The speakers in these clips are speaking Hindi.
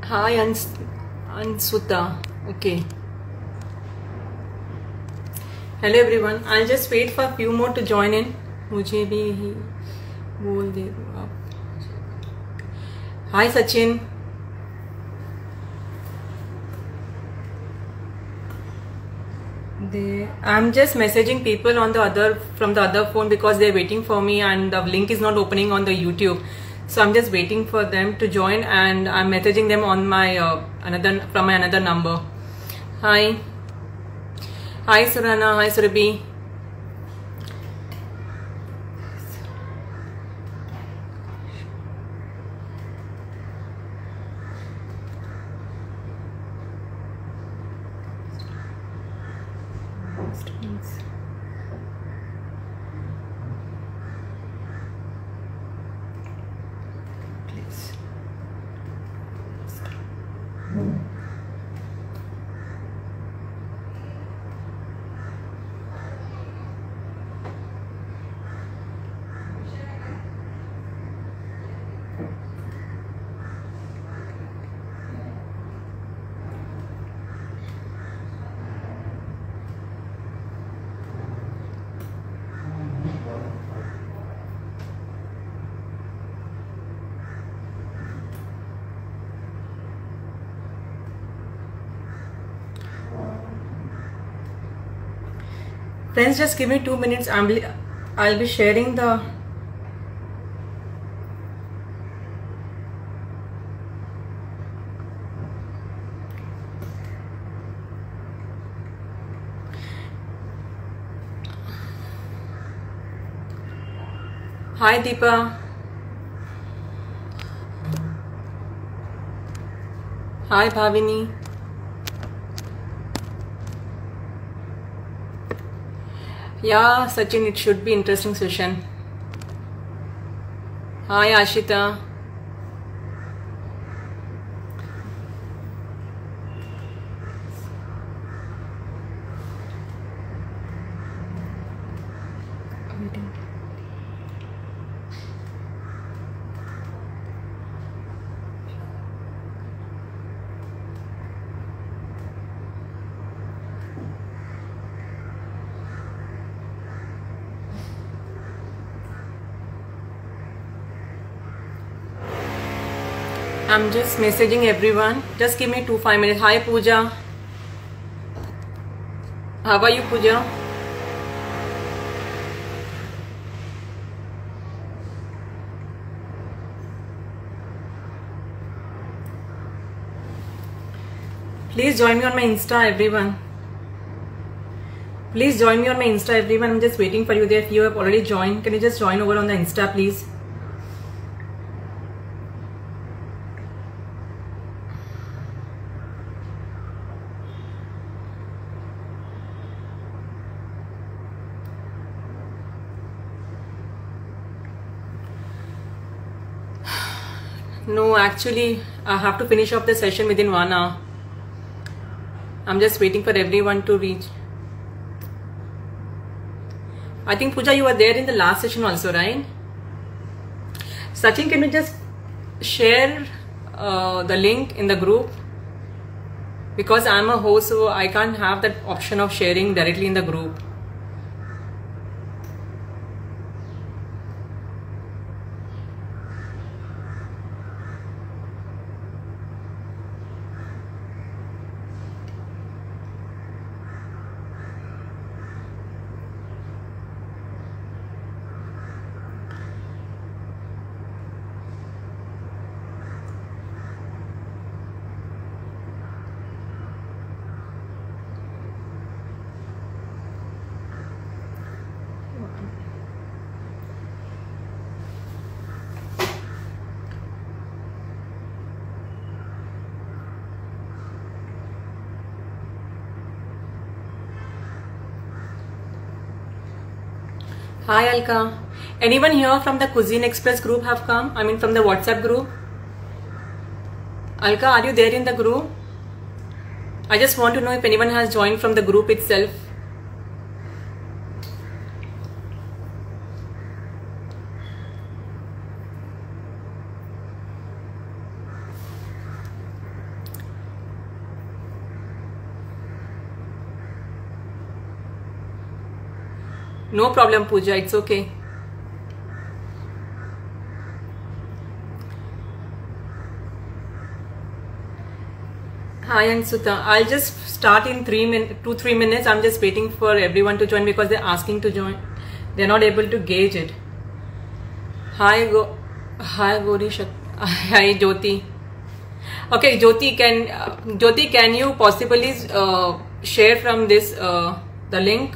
Hi, Ansuta. Okay. Hello everyone. I'll just wait for a few more to join in. मुझे भी ही बोल दे दो आप. Hi Sachin. I'm just messaging people on from the other phone because they're waiting for me and the link is not opening on the YouTube. So I'm just waiting for them to join and I'm messaging them on my from my another number. Hi. Hi Surana. Hi Surabhi. Friends, just give me 2 minutes. I'll be sharing the. Hi Deepa. Hi Bhavini. Yeah, Sachin, it should be interesting session. Hi Ashita. I'm just messaging everyone. Just give me 5 minutes. Hi Pooja. How are you, Pooja? Please join me on my Insta, everyone. Please join me on my Insta, everyone. I'm just waiting for you there. If you have already joined, can you just join over on the Insta, please? No, actually, I have to finish off the session within 1 hour. I'm just waiting for everyone to reach. I think Pooja, you were there in the last session also, right? Sachin, can you just share the link in the group? Because I'm a host, so I can't have that option of sharing directly in the group. Hi Alka. Anyone here from the Cuisine Express group have come? I mean from the WhatsApp group? Alka, are you there in the group? I just want to know if anyone has joined from the group itself. No problem, Pooja. It's okay. Hi, Anshuta. I'll just start in 2-3 minutes. I'm just waiting for everyone to join because they're asking to join. They're not able to gauge it. Hi, Gauri. Hi, Jyoti. Okay, Jyoti, can you possibly share from this the link?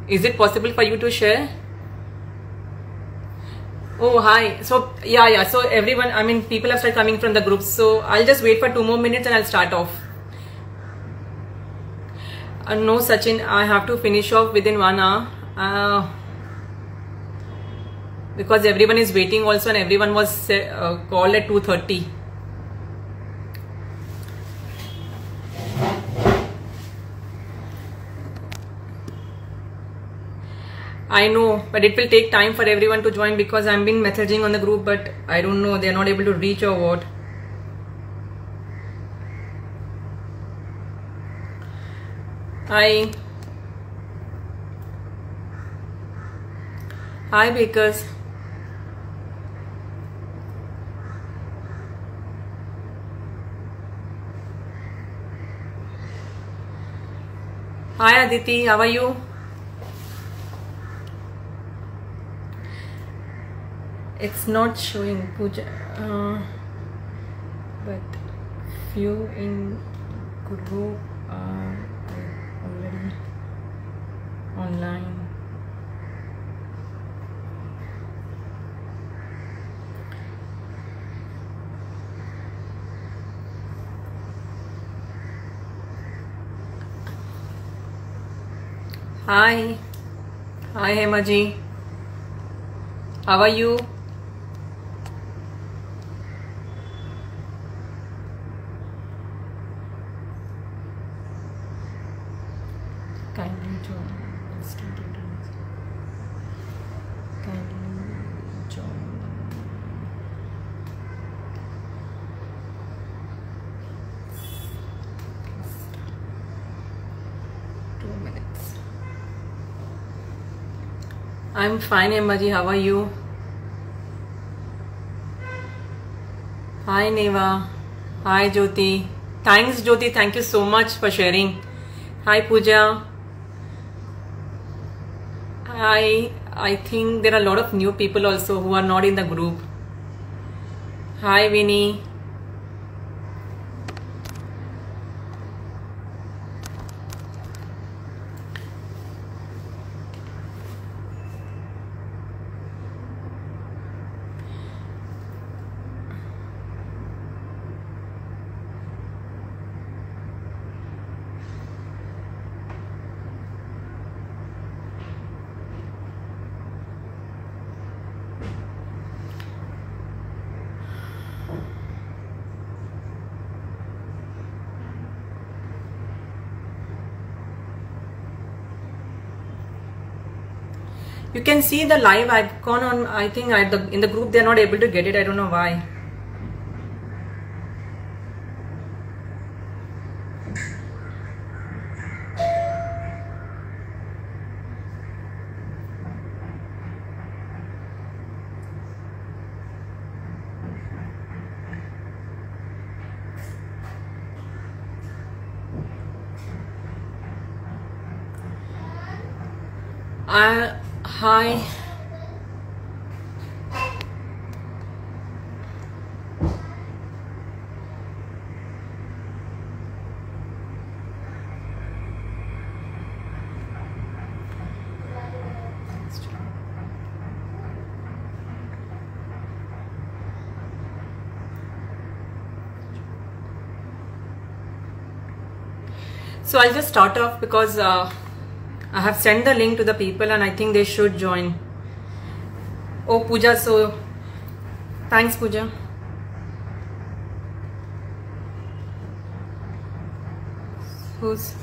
Is it possible for you to share? Oh, hi. So yeah. So everyone, I mean, people have started coming from the group. So I'll just wait for 2 more minutes and I'll start off. No, Sachin, I have to finish off within 1 hour. Because everyone is waiting also, and everyone was called at 2:30. I know, but it will take time for everyone to join because I've been messaging on the group, but I don't know, they're not able to reach or what. Hi. Hi, Bakers. Hi, Aditi. How are you? It's not showing Pooja, but few in group are already online. Hi. Hi, Hemaji. How are you? Kindly join. Kindly join. 2 minutes. I'm fine, Emmaji. How are you? Hi, Neva. Hi, Jyoti. Thanks, Jyoti. Thank you so much for sharing. Hi, Pooja. I think there are a lot of new people also who are not in the group. Hi, Vinny. You can see the live icon on, I think in the group they're not able to get it. I don't know why. Hi. So I'll just start off because I have sent the link to the people and I think they should join. Oh, Pooja, so thanks, Pooja. Who's?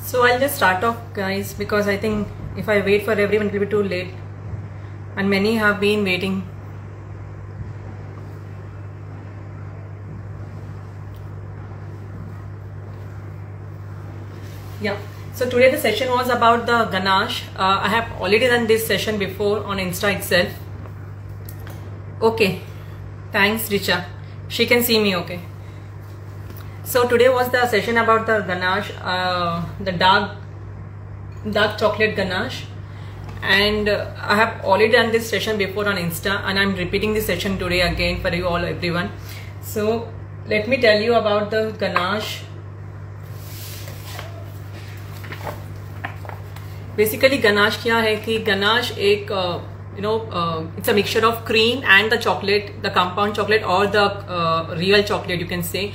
So I'll just start off, guys, because I think if I wait for everyone it will be too late, and many have been waiting. Yeah. So today the session was about the ganache. I have already done this session before on Insta itself. Okay. Thanks, Richa. She can see me okay. So today was the session about the ganache, the dark chocolate ganache, and I have already done this session before on Insta, and I'm repeating this session today again for you all, everyone. So let me tell you about the ganache. Basically ganache क्या है कि ganache एक it's a mixture of cream and the chocolate, the compound chocolate or the real chocolate, you can say.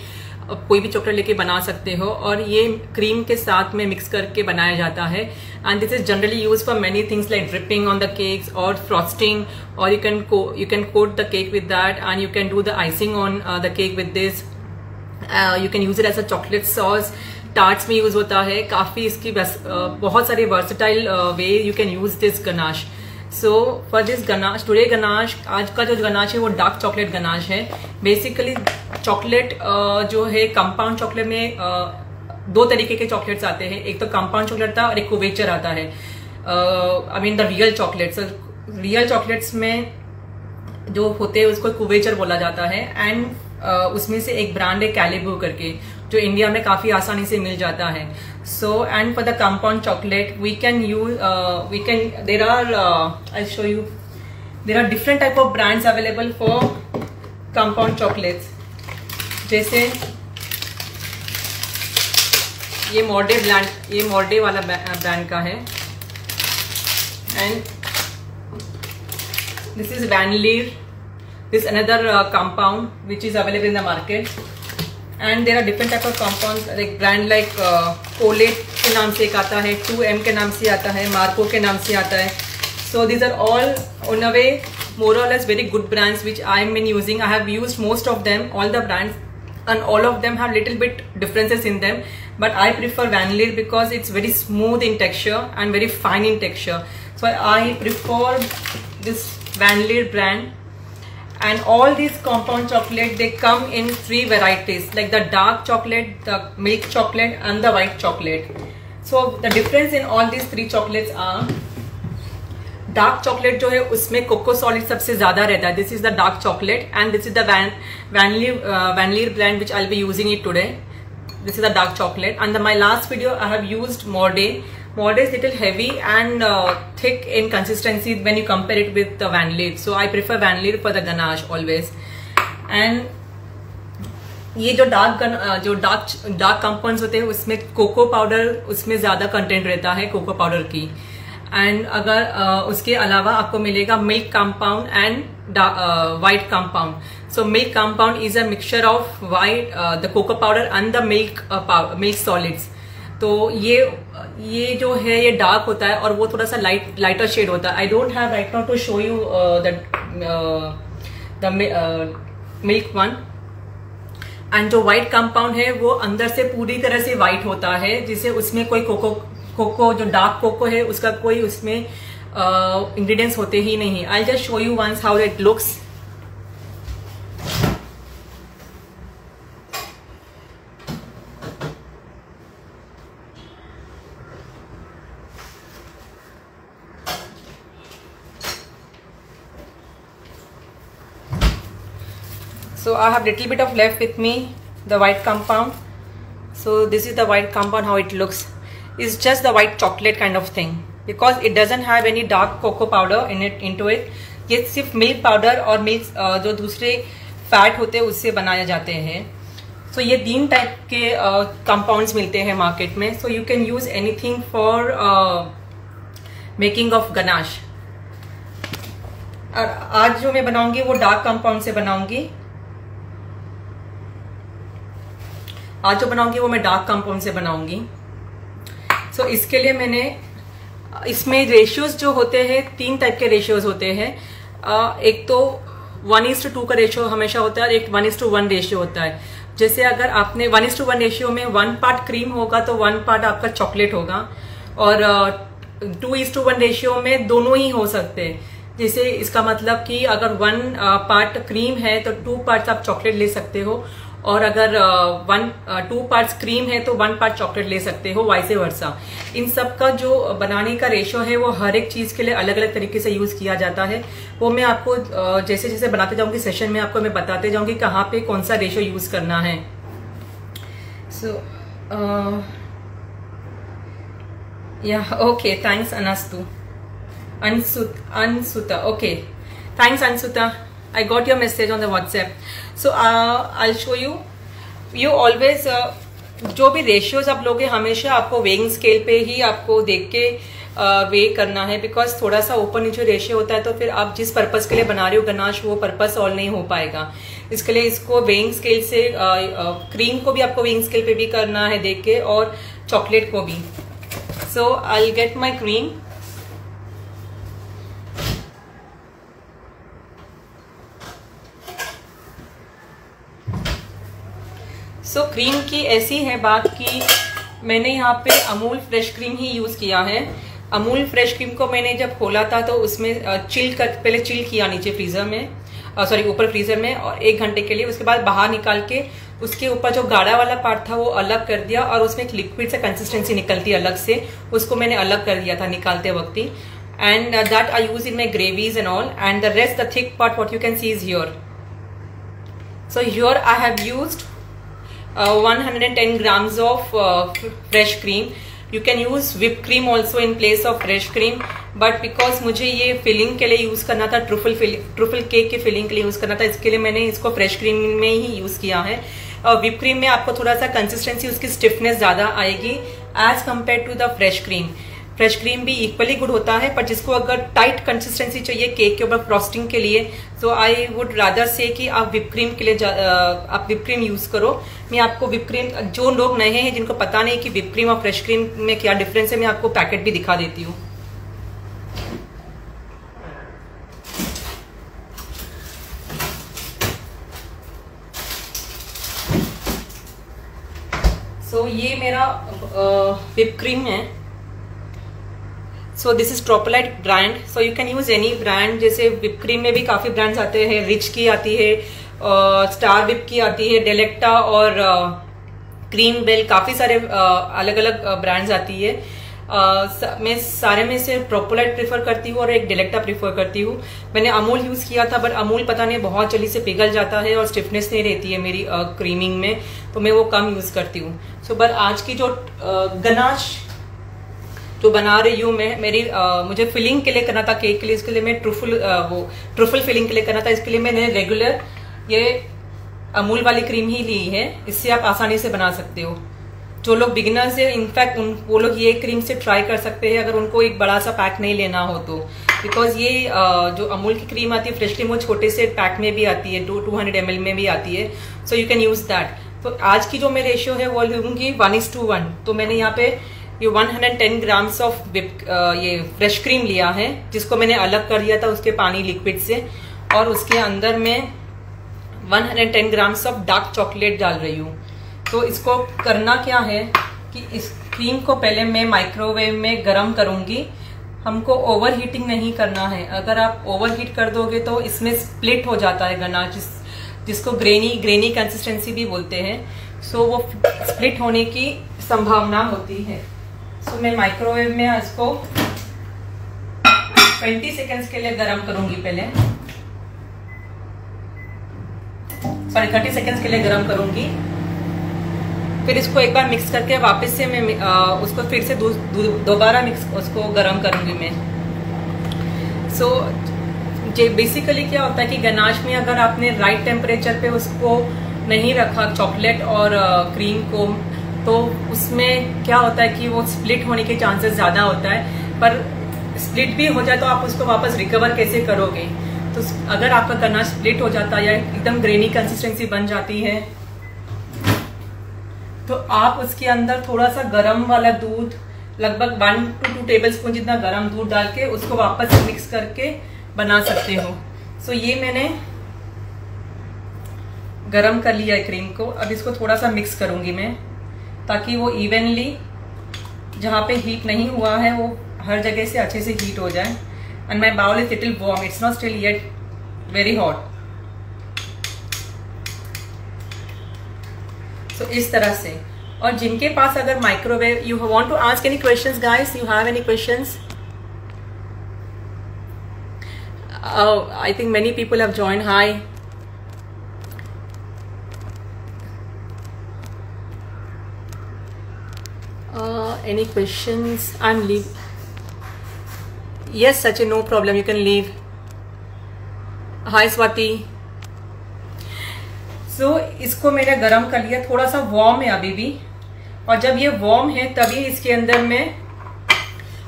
कोई भी चॉकलेट लेके बना सकते हो, और ये क्रीम के साथ में मिक्स करके बनाया जाता है. And this is generally use for many things like dripping on the cakes और फ्रॉस्टिंग, और you can coat the cake with that, and you can do the icing on the cake with this. You can use it as a chocolate sauce. Tarts में यूज होता है काफी. इसकी बहुत सारे versatile way you can use this ganache. So for this ganache, today ganache, आज का जो गनाश है वो डार्क चॉकलेट गनाश है. बेसिकली चॉकलेट जो है कंपाउंड चॉकलेट में दो तरीके के चॉकलेट्स आते हैं. एक तो कंपाउंड चॉकलेट था और एक कुवेचर आता है. I mean the real chocolates. Real chocolates में जो होते हैं उसको कुवेचर बोला जाता है. एंड उसमें से एक ब्रांड है कैलिबो करके, जो इंडिया में काफी आसानी से मिल जाता है. So and for the compound chocolate we can use there are I'll show you, there are different type of brands available for compound chocolates. जैसे ये मॉर्डे वाला ब्रांड का है. And this is Vanleer. This another compound which is available in the market. And there are different type of compounds like brand like Colate के नाम से एक आता है, 2M के नाम से आता है, Marco के नाम से आता है. So these are all on a way more or less very good brands which I am using. I have used most of them, all the brands, and all of them have little bit differences in them. But I prefer Vanleer because it's very smooth in texture and very fine in texture. So I prefer this Vanleer brand. And all these compound chocolate, they come in 3 varieties, like the dark chocolate, the milk chocolate, and the white chocolate. So the difference in all these 3 chocolates are, dark chocolate जो है उसमें cocoa solid सबसे ज़्यादा रहता है. This is the dark chocolate, and this is the Vanleer brand which I'll be using it today. This is the dark chocolate. And my last video I have used Morde. Morde is little heavy and thick in consistency when you compare it with the Vanleer. So I prefer Vanleer for the ganache always. And ये जो डार्क कंपाउंड्स होते हैं उसमें कोको पाउडर उसमें ज्यादा कंटेंट रहता है, कोको पाउडर की. एंड अगर उसके अलावा आपको मिलेगा milk compound and white compound. So milk compound is a mixture of white the cocoa powder and the milk solids. तो ये जो है ये डार्क होता है और वो थोड़ा सा लाइटर शेड होता है. I don't have right now to show you the milk one. And जो व्हाइट कंपाउंड है वो अंदर से पूरी तरह से व्हाइट होता है, जिसे उसमें कोई कोको जो डार्क कोको है उसका कोई उसमें इंग्रेडिएंट्स होते ही नहीं. I just show you once how it looks. So I have little bit of left with me, the white compound. So this is the white compound, how it looks. It's just the white chocolate kind of thing because it doesn't have any dark cocoa powder into it. ये सिर्फ मिल्क पाउडर और मिल्क जो दूसरे फैट होते हैं उससे बनाए जाते हैं. So ये 3 टाइप के कंपाउंड्स मिलते हैं मार्केट में. So you can use anything for making of ganache. और आज जो मैं बनाऊंगी वो डार्क कंपाउंड से बनाऊंगी. मैं डार्क कंपाउंड से बनाऊंगी. सो इसके लिए मैंने इसमें रेशियोज जो होते हैं 3 टाइप के रेशियोज होते हैं. एक तो 1:2 का रेशियो हमेशा होता है, एक 1:1 रेशियो होता है. जैसे अगर आपने 1:1 रेशियो में 1 पार्ट क्रीम होगा तो 1 पार्ट आपका चॉकलेट होगा, और 2:1 रेशियो में दोनों ही हो सकते हैं। जैसे इसका मतलब कि अगर 1 पार्ट क्रीम है तो 2 पार्ट्स आप चॉकलेट ले सकते हो, और अगर 2 पार्ट्स क्रीम है तो 1 पार्ट चॉकलेट ले सकते हो, वाइस वर्सा। इन सब का जो बनाने का रेशो है वो हर एक चीज के लिए अलग अलग तरीके से यूज किया जाता है। वो मैं आपको जैसे जैसे बनाते जाऊंगी सेशन में आपको मैं बताते जाऊंगी कहाँ पे कौन सा रेशो यूज करना है। So okay, thanks Ansuta. Okay, thanks Ansuta. I got your message on the WhatsApp. So I'll show you. You always जो भी रेशियोज आप लोगे हमेशा आपको वेइंग स्केल पे ही आपको देख के वे करना है, बिकॉज थोड़ा सा ऊपर नीचे रेशियो होता है तो फिर आप जिस पर्पस के लिए बना रहे हो गनाश वो पर्पस सॉल्व नहीं हो पाएगा। इसके लिए इसको वेइंग स्केल से क्रीम को भी आपको वेइंग स्केल पे भी करना है देख के, और चॉकलेट को भी। So I get my cream. So cream की ऐसी है बात कि मैंने यहाँ पे अमूल फ्रेश क्रीम ही यूज किया है। अमूल फ्रेश क्रीम को मैंने जब खोला था तो उसमें पहले चिल किया नीचे फ्रीजर में, ऊपर फ्रीजर में, और 1 घंटे के लिए। उसके बाद बाहर निकाल के उसके ऊपर जो गाढ़ा वाला पार्ट था वो अलग कर दिया, और उसमें एक लिक्विड से कंसिस्टेंसी निकलती अलग से, उसको मैंने अलग कर दिया था निकालते वक्त ही। And that I use in my gravies and all, and the rest the thick part what you can see is here. So here I have used 110 grams of fresh cream. You can use whipped cream also in place of fresh cream, but because मुझे ये फिलिंग के लिए यूज करना था, ट्रुफल केक के फिलिंग के लिए यूज करना था, इसके लिए मैंने इसको फ्रेश क्रीम में ही यूज किया है। और whipped क्रीम में आपको थोड़ा सा कंसिस्टेंसी उसकी स्टिफनेस ज्यादा आएगी as compare to the fresh cream. Fresh cream भी इक्वली गुड होता है, पर जिसको अगर टाइट कंसिस्टेंसी चाहिए केक के ऊपर फ्रॉस्टिंग के लिए, तो आई वुड रादर से कि आप whipped क्रीम के लिए आप whipped क्रीम यूज करो। मैं आपको whipped क्रीम, जो लोग नए हैं जिनको पता नहीं कि whipped क्रीम और फ्रेश क्रीम में क्या डिफरेंस है, मैं आपको पैकेट भी दिखा देती हूँ। सो ये मेरा whipped क्रीम है। So this is Tropolite brand, so you can use any brand. जैसे whipped क्रीम में भी काफी ब्रांड्स आते हैं, रिच की आती है, स्टार whip की आती है, डेलेक्टा और क्रीम बेल, काफी सारे अलग अलग ब्रांड्स आती है। मैं सारे में से ट्रोपोलाइट प्रीफर करती हूँ और एक डेलेक्टा प्रीफर करती हूँ। मैंने अमूल यूज किया था, बट अमूल पता नहीं बहुत जल्दी से पिघल जाता है और स्टिफनेस नहीं रहती है मेरी क्रीमिंग में, तो मैं वो कम यूज करती हूँ। सो पर आज की जो गनाश जो बना रही हूँ मैं, मुझे फिलिंग के लिए करना था केक के लिए, इसके लिए मैं ट्रुफल फिलिंग के लिए करना था। इसके लिए मैंने रेगुलर ये अमूल वाली क्रीम ही ली है, इससे आप आसानी से बना सकते हो। जो लोग बिगिनर्स है, इनफैक्ट वो लोग ये क्रीम से ट्राई कर सकते हैं अगर उनको एक बड़ा सा पैक नहीं लेना हो तो, बिकॉज ये जो अमूल की क्रीम आती है फ्रेश क्रीम, वो छोटे से पैक में भी आती है, 200 ml में भी आती है, सो यू कैन यूज दैट। तो आज की जो मैं रेशियो है वो लूंगी 1:1। तो मैंने यहाँ पे ये 110 ग्राम्स ऑफ ये फ्रेश क्रीम लिया है, जिसको मैंने अलग कर दिया था उसके पानी लिक्विड से, और उसके अंदर मैं 110 ग्राम्स ऑफ डार्क चॉकलेट डाल रही हूँ। तो इसको करना क्या है कि इस क्रीम को पहले मैं माइक्रोवेव में गर्म करूंगी। हमको ओवर हीटिंग नहीं करना है, अगर आप ओवर हीट कर दोगे तो इसमें स्प्लिट हो जाता है गनाश, जिसको ग्रेनी कंसिस्टेंसी भी बोलते हैं। सो वो स्प्लिट होने की संभावना होती है। सो मैं माइक्रोवेव में इसको 20 सेकेंड्स के लिए गर्म करूंगी पहले, 30 सेकेंड्स के लिए गर्म करूंगी। फिर इसको एक बार मिक्स करके वापस से मैं उसको फिर से दोबारा उसको गर्म करूंगी मैं। सो बेसिकली क्या होता है कि गनाश में अगर आपने राइट टेम्परेचर पे उसको नहीं रखा चॉकलेट और क्रीम को, तो उसमें क्या होता है कि वो स्प्लिट होने के चांसेस ज्यादा होता है। पर स्प्लिट भी हो जाए तो आप उसको वापस रिकवर कैसे करोगे? तो अगर आपका गनाश स्प्लिट हो जाता है या एकदम ग्रेनी कंसिस्टेंसी बन जाती है, तो आप उसके अंदर थोड़ा सा गरम वाला दूध, लगभग 1 to 2 टेबलस्पून जितना गरम दूध डाल के उसको वापस मिक्स करके बना सकते हो। सो ये मैंने गरम कर लिया है क्रीम को। अब इसको थोड़ा सा मिक्स करूंगी मैं, ताकि वो इवनली जहाँ पे हीट नहीं हुआ है वो हर जगह से अच्छे से हीट हो जाए। And my bowl is little warm, it's not still yet very hot. So इस तरह से। और जिनके पास अगर microwave, you want to ask any questions guys, you have any questions? I think many people have joined. Hi, any questions? I'm leave. Yes, Sachin, no problem, you can leave. Hi Swati. So इसको मैंने गरम कर लिया, थोड़ा सा वार्म है अभी भी, और जब ये वार्म है तभी इसके अंदर में,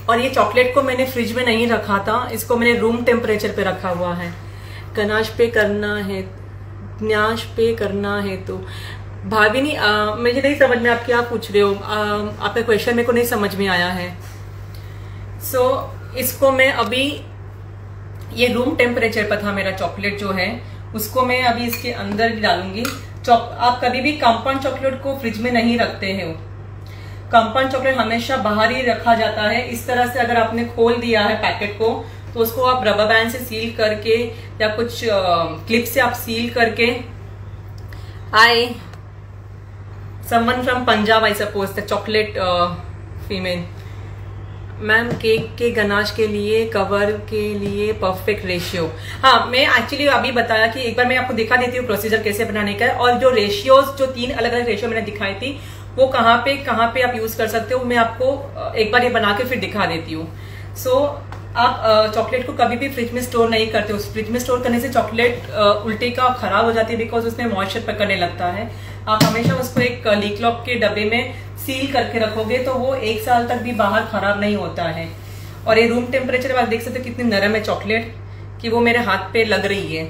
और ये चॉकलेट को मैंने फ्रिज में नहीं रखा था, इसको मैंने रूम टेम्परेचर पे रखा हुआ है। गनाश पे करना है, न्याश पे करना है। तो भाभी नहीं, मुझे नहीं समझ में आप क्या पूछ रहे हो, आपका क्वेश्चन मेरे को नहीं समझ में आया है। सो इसको मैं अभी, ये रूम टेम्परेचर पर था मेरा चॉकलेट जो है, उसको मैं अभी इसके अंदर डालूंगी। आप कभी भी कंपाउंड चॉकलेट को फ्रिज में नहीं रखते हो, कंपाउंड चॉकलेट हमेशा बाहर ही रखा जाता है। इस तरह से अगर आपने खोल दिया है पैकेट को, तो उसको आप रबर बैंड से सील करके या कुछ क्लिप से आप सील करके। हाय, someone from Punjab I suppose, the chocolate female. Ma'am cake के गनाश के लिए, कवर के लिए परफेक्ट रेशियो। हाँ, मैं एक्चुअली अभी बताया कि एक बार मैं आपको दिखा देती हूँ प्रोसीजर कैसे बनाने का है, और जो रेशियोज, जो 3 अलग अलग रेशियो मैंने दिखाई थी, वो कहाँ पे आप यूज कर सकते हो, मैं आपको एक बार ये बना के फिर दिखा देती हूँ। सो आप चॉकलेट को कभी भी फ्रिज में स्टोर नहीं करते हो। फ्रिज में स्टोर करने से चॉकलेट उल्टे का खराब हो जाती है, बिकॉज उसमें मॉइस्चर पकड़ने लगता है। आप हमेशा उसको एक लीक लॉक के डब्बे में सील करके रखोगे तो वो 1 साल तक भी बाहर खराब नहीं होता है। और ये रूम टेम्परेचर आप देख सकते हो कितनी नरम है चॉकलेट, कि वो मेरे हाथ पे लग रही है।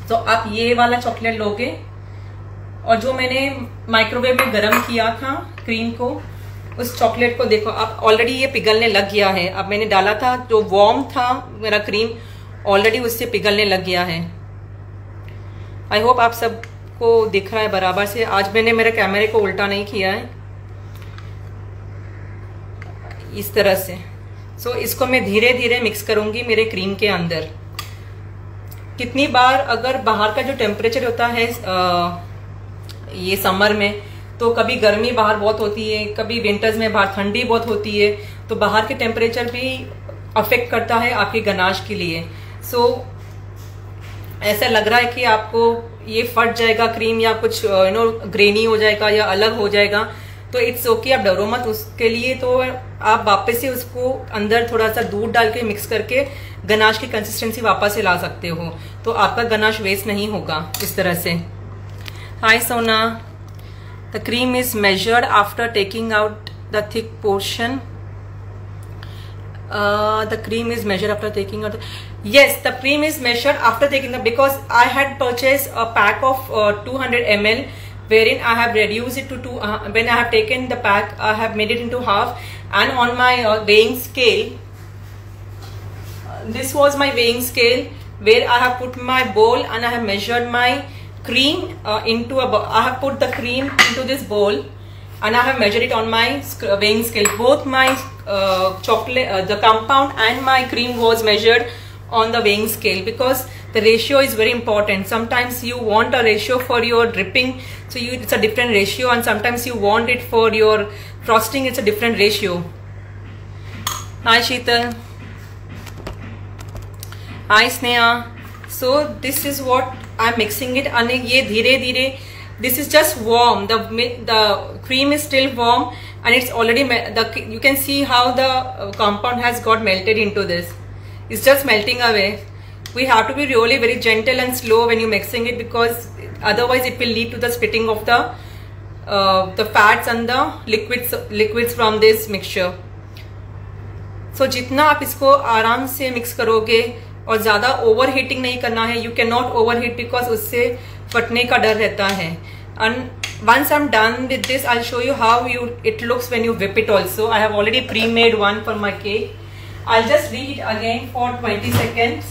तो आप ये वाला चॉकलेट लोगे, और जो मैंने माइक्रोवेव में गर्म किया था क्रीम को, उस चॉकलेट को देखो, आप ऑलरेडी ये पिघलने लग गया है। अब मैंने डाला था, जो वार्म था मेरा क्रीम, ऑलरेडी उससे पिघलने लग गया है। आई होप आप सबको दिख रहा है बराबर से। आज मैंने मेरे कैमरे को उल्टा नहीं किया है, इस तरह से। सो इसको मैं धीरे धीरे मिक्स करूंगी मेरे क्रीम के अंदर। कितनी बार अगर बाहर का जो टेम्परेचर होता है ये समर में, तो कभी गर्मी बाहर बहुत होती है, कभी विंटर्स में बाहर ठंडी बहुत होती है, तो बाहर के टेम्परेचर भी अफेक्ट करता है आपके गनाश के लिए। सो ऐसा लग रहा है कि आपको ये फट जाएगा क्रीम, या कुछ ग्रेनी हो जाएगा या अलग हो जाएगा, तो इट्स ओके, आप डरो मत उसके लिए। तो आप वापस से उसको अंदर थोड़ा सा दूध डाल के मिक्स करके गनाश की कंसिस्टेंसी वापस से ला सकते हो, तो आपका गनाश वेस्ट नहीं होगा इस तरह से। हाय सोना, the cream is measured after taking out the thick portion. The cream is measured after taking out. Yes, the cream is measured after taking out, because I had purchased a pack of 200 ml, wherein I have reduced it to 2. When I have taken the pack, I have made it into half, and on my weighing scale, this was my weighing scale, where I have put my bowl and I have measured my cream into a bowl. I have put the cream into this bowl and I have measured it on my weighing scale. Both my chocolate, the compound and my cream was measured on the weighing scale, because the ratio is very important. Sometimes you want a ratio for your dripping, so it's a different ratio, and sometimes you want it for your frosting, it's a different ratio. Hi Sheetal. Hi Sneha. So this is what I'm mixing it, and ये धीरे धीरे, this is just warm, the cream is still warm, and it's already you can see how the compound has got melted into this. It's just melting away. We have to be really very gentle and slow when you're mixing it, because otherwise it will lead to the splitting of the fats and the liquids from this mixture. So जितना आप इसको आराम से मिक्स करोगे, और ज्यादा ओवर हीटिंग नहीं करना है, you can not over heat, because उससे फटने का डर रहता है। And once I am done with this, I show you how it looks when you whip it also. I have already pre-made one for my cake. I'll just reheat again for 20 seconds.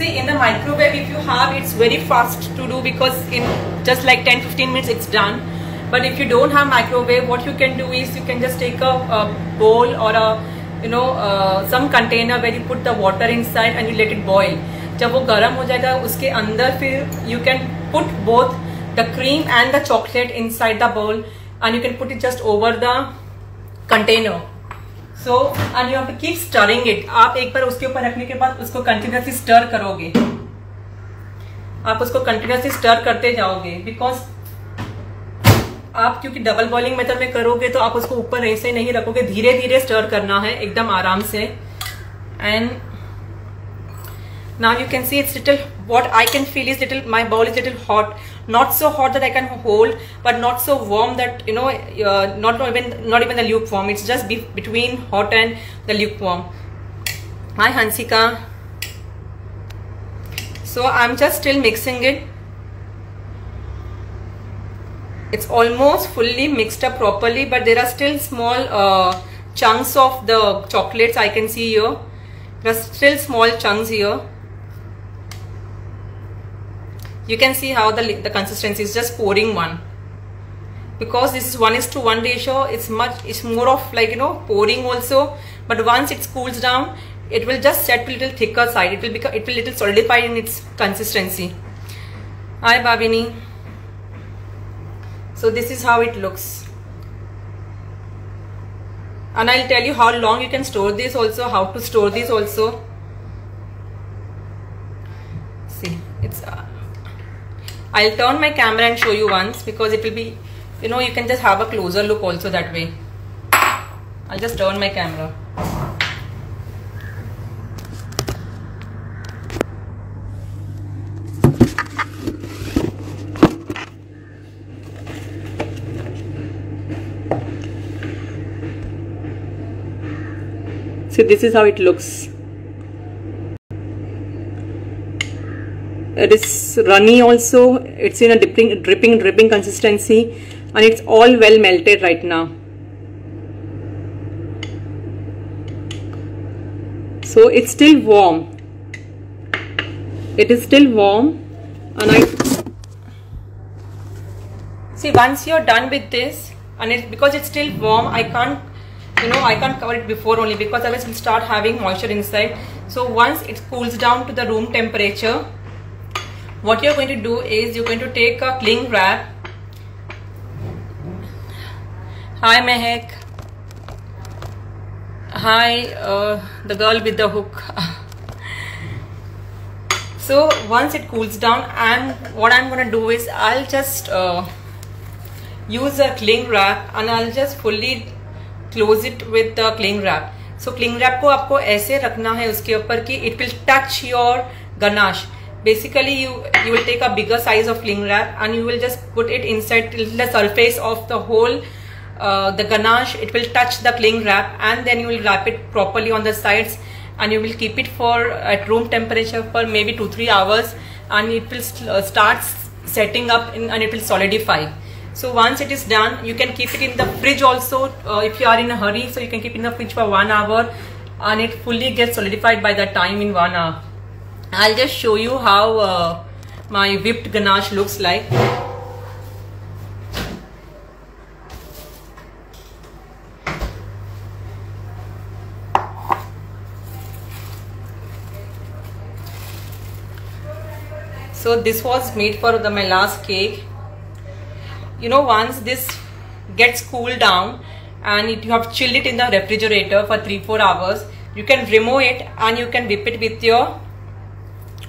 See, in the microwave, if you have, it's very fast to do because in just like 10-15 minutes it's done. But if you don't have microwave, what you can do is you can just take a bowl or a some container where you put the water inside and you let it boil. जब वो गर्म हो जाएगा उसके अंदर फिर you can put both the cream and the chocolate inside the bowl and you can put it just over the container. So and you have to keep stirring it. आप एक बार उसके ऊपर रखने के बाद उसको कंटिन्यूसली स्टर करोगे, आप उसको कंटिन्यूसली स्टर करते जाओगे बिकॉज आप क्योंकि डबल बॉइलिंग मेथड में करोगे तो आप उसको ऊपर ऐसे नहीं रखोगे, धीरे धीरे स्टर करना है एकदम आराम से. And now you can see it's little, what I can feel is little, my bowl is little hot, not so hot that I can hold, but not so warm that not even the lukewarm. It's just between hot and the lukewarm. Hi Hansika. So I'm just still mixing it. It's almost fully mixed up properly, but there are still small chunks of the chocolates I can see here. There are still small chunks here. You can see how the consistency is just pouring one, because this is 1:1 ratio. It's more of like pouring also, but once it cools down it will just set a little thicker side. It will little solidify in its consistency. Hi Bhavini. So this is how it looks, and I'll tell you how long you can store this also, how to store this also. See, it's I'll turn my camera and show you once because it will be, you can just have a closer look also that way. I'll just turn my camera. See, this is how it looks. It is runny also. It's in a dripping consistency, and it's all well melted right now. So it's still warm. It is still warm, and see, once you're done with this, and because it's still warm, I can't cover it before only because otherwise it will start having moisture inside. So once it cools down to the room temperature, what you're going to do is you're going to take a cling wrap. Hi Mehak. Hi the girl with the hook. So once it cools down, what I'm going to do is I'll just use a cling wrap and I'll just fully close it with the cling wrap. So cling wrap को आपको ऐसे रखना है उसके ऊपर कि it will touch your ganache. Basically you will take a bigger size of cling wrap and you will just put it inside till the surface of the whole the ganache. It will touch the cling wrap, and then you will wrap it properly on the sides, and you will keep it for at room temperature for maybe 2-3 hours, and it will start setting up and it will solidify. So once it is done, you can keep it in the fridge also if you are in a hurry. So you can keep it in the fridge for 1 hour and it fully gets solidified by that time in 1 hour. I'll just show you how my whipped ganache looks like. So this was made for my last cake. Once this gets cooled down and you have chilled it in the refrigerator for 3-4 hours, you can remove it and you can whip it with your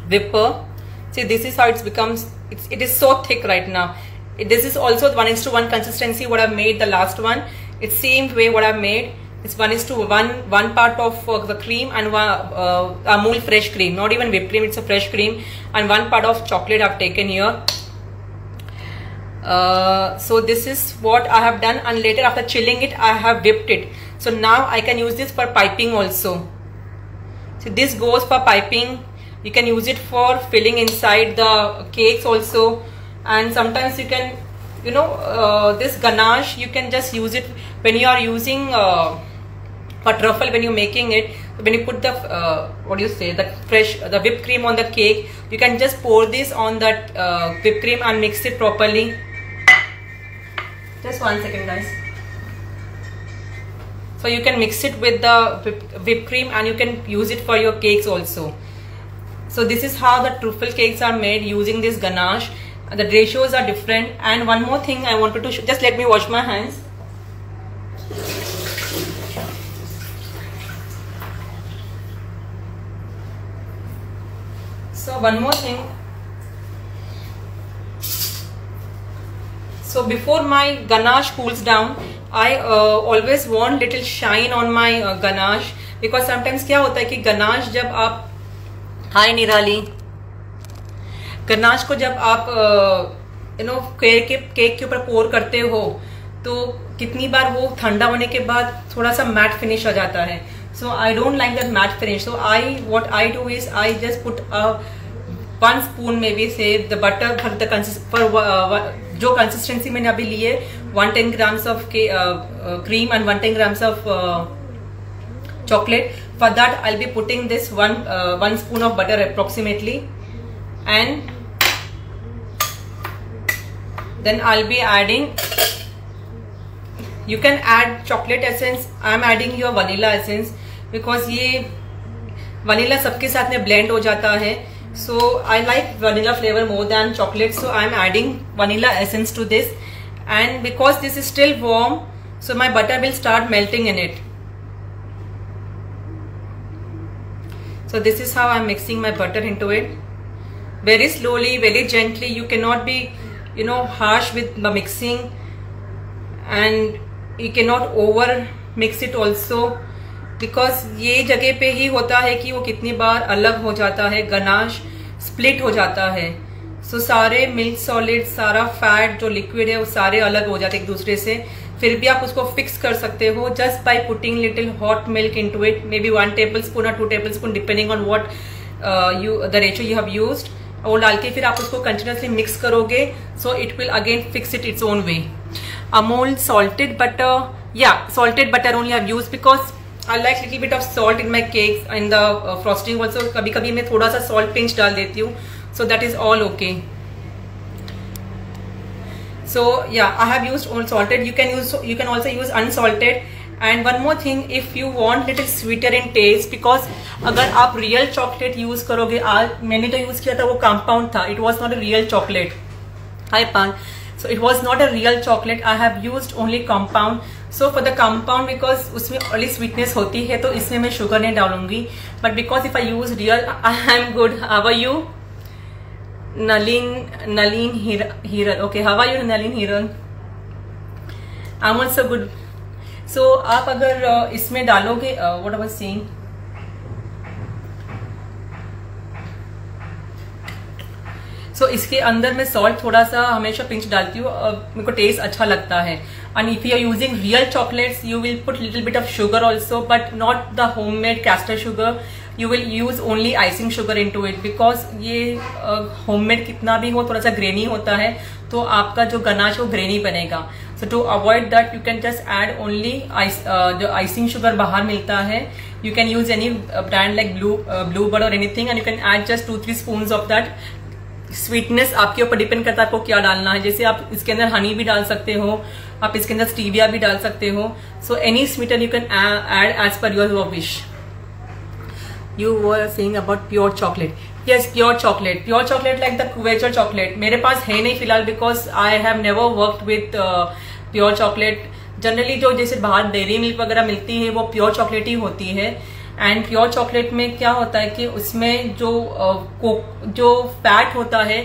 whipper. See, this is how it becomes. It is so thick right now. This is also 1:1 consistency what I've made the last one. It's same way what I've made. It's 1:1, one part of the cream and Amul fresh cream, not even whipped cream, it's a fresh cream, and 1 part of chocolate I've taken here. So this is what I have done, and later after chilling it I have whipped it. So now I can use this for piping also. So this goes for piping. You can use it for filling inside the cakes also, and sometimes you can, this ganache you can just use it when you are using for truffle, when you're making it. when you put the what do you say, the whipped cream on the cake, you can just pour this on that whipped cream and mix it properly. Just 1 second, guys. So you can mix it with the whipped cream and you can use it for your cakes also. So this is how the truffle cakes are made using this ganache. The ratios are different. And one more thing I wanted to show, just let me wash my hands. So one more thing. So before my ganache cools down, I always want little shine on my ganache, because sometimes क्या होता है कि गनाश जब आप हाय निराली गनाश को जब आप केक के ऊपर पोर करते हो तो कितनी बार वो ठंडा होने के बाद थोड़ा सा मैट फिनिश आ जाता है. So I don't like that matte finish. So what I do is I just put 1 spoon maybe say the butter for जो कंसिस्टेंसी मैंने अभी लिए 110 grams of cream and 110 grams of chocolate. For that I'll be putting this one spoon of butter approximately, and then I'll be adding, you can add chocolate essence. I'm adding your vanilla essence because ये vanilla सबके साथ में blend हो जाता है. So I like vanilla flavor more than chocolate, so I'm adding vanilla essence to this. And because this is still warm, so my butter will start melting in it. So this is how I'm mixing my butter into it. Very slowly, very gently. You cannot be harsh with the mixing, and you cannot over mix it also, because ये जगह पे ही होता है कि वो कितनी बार अलग हो जाता है, गनाश स्प्लिट हो जाता है. सो सारे मिल्क सॉलिड, सारा फैट जो लिक्विड है वो सारे अलग हो जाते हैं एक दूसरे से. फिर भी आप उसको फिक्स कर सकते हो just by putting little hot milk into it, may be 1 tablespoon और 2 tablespoon depending on what the ratio you have used. और डाल के फिर आप उसको कंटिन्यूसली मिक्स करोगे, so it will again fix it its own way. Amul salted butter, yeah, salted butter only I have used because I like little bit of salt in my cakes and the frosting also. कभी कभी मैं थोड़ा सा salt pinch डाल देती हूँ, so that is all okay. So yeah, I have used all salted. You can also use unsalted. And one more thing, if you want little sweeter in taste, because अगर आप real chocolate use करोगे, आज मैंने जो use किया था वो compound था, it was not a real chocolate. Hi Pan. So it was not a real chocolate. I have used only compound. So for the compound, because उसमें only sweetness होती है, तो इसमें मैं sugar नहीं डालूंगी. But because if I use real, I am good. How are you? Nalin Hiran. Okay, how are you, Nalin Hiran? I'm also good. So आप अगर इसमें डालोगे, what I was saying. So इसके अंदर मैं सॉल्ट थोड़ा सा हमेशा पिंच डालती हूँ, मेरे को टेस्ट अच्छा लगता है. And if you are using real chocolates, you will put little bit of sugar also, but not the homemade castor sugar. You will use only icing sugar into it, because ये homemade कितना भी हो थोड़ा सा ग्रेनी होता है, तो आपका जो गनाश वो ग्रेनी बनेगा. So to avoid that, you can just add only जो icing sugar बाहर मिलता है. You can use any brand like Bluebird or anything, and you can add just 2-3 spoons of that. Sweetness आपके ऊपर डिपेंड करता है आपको क्या डालना है. जैसे आप इसके अंदर हनी भी डाल सकते हो, आप इसके अंदर स्टीविया भी डाल सकते हो. So any sweetener you can add as per your wish. You were saying about pure chocolate. Yes, pure chocolate like the couverture chocolate मेरे पास है नहीं फिलहाल, because I have never worked with pure chocolate. Generally जो जैसे बाहर डेयरी मिल्क वगैरह मिलती है वो प्योर चॉकलेट ही होती है. एंड प्योर चॉकलेट में क्या होता है कि उसमें जो फैट होता है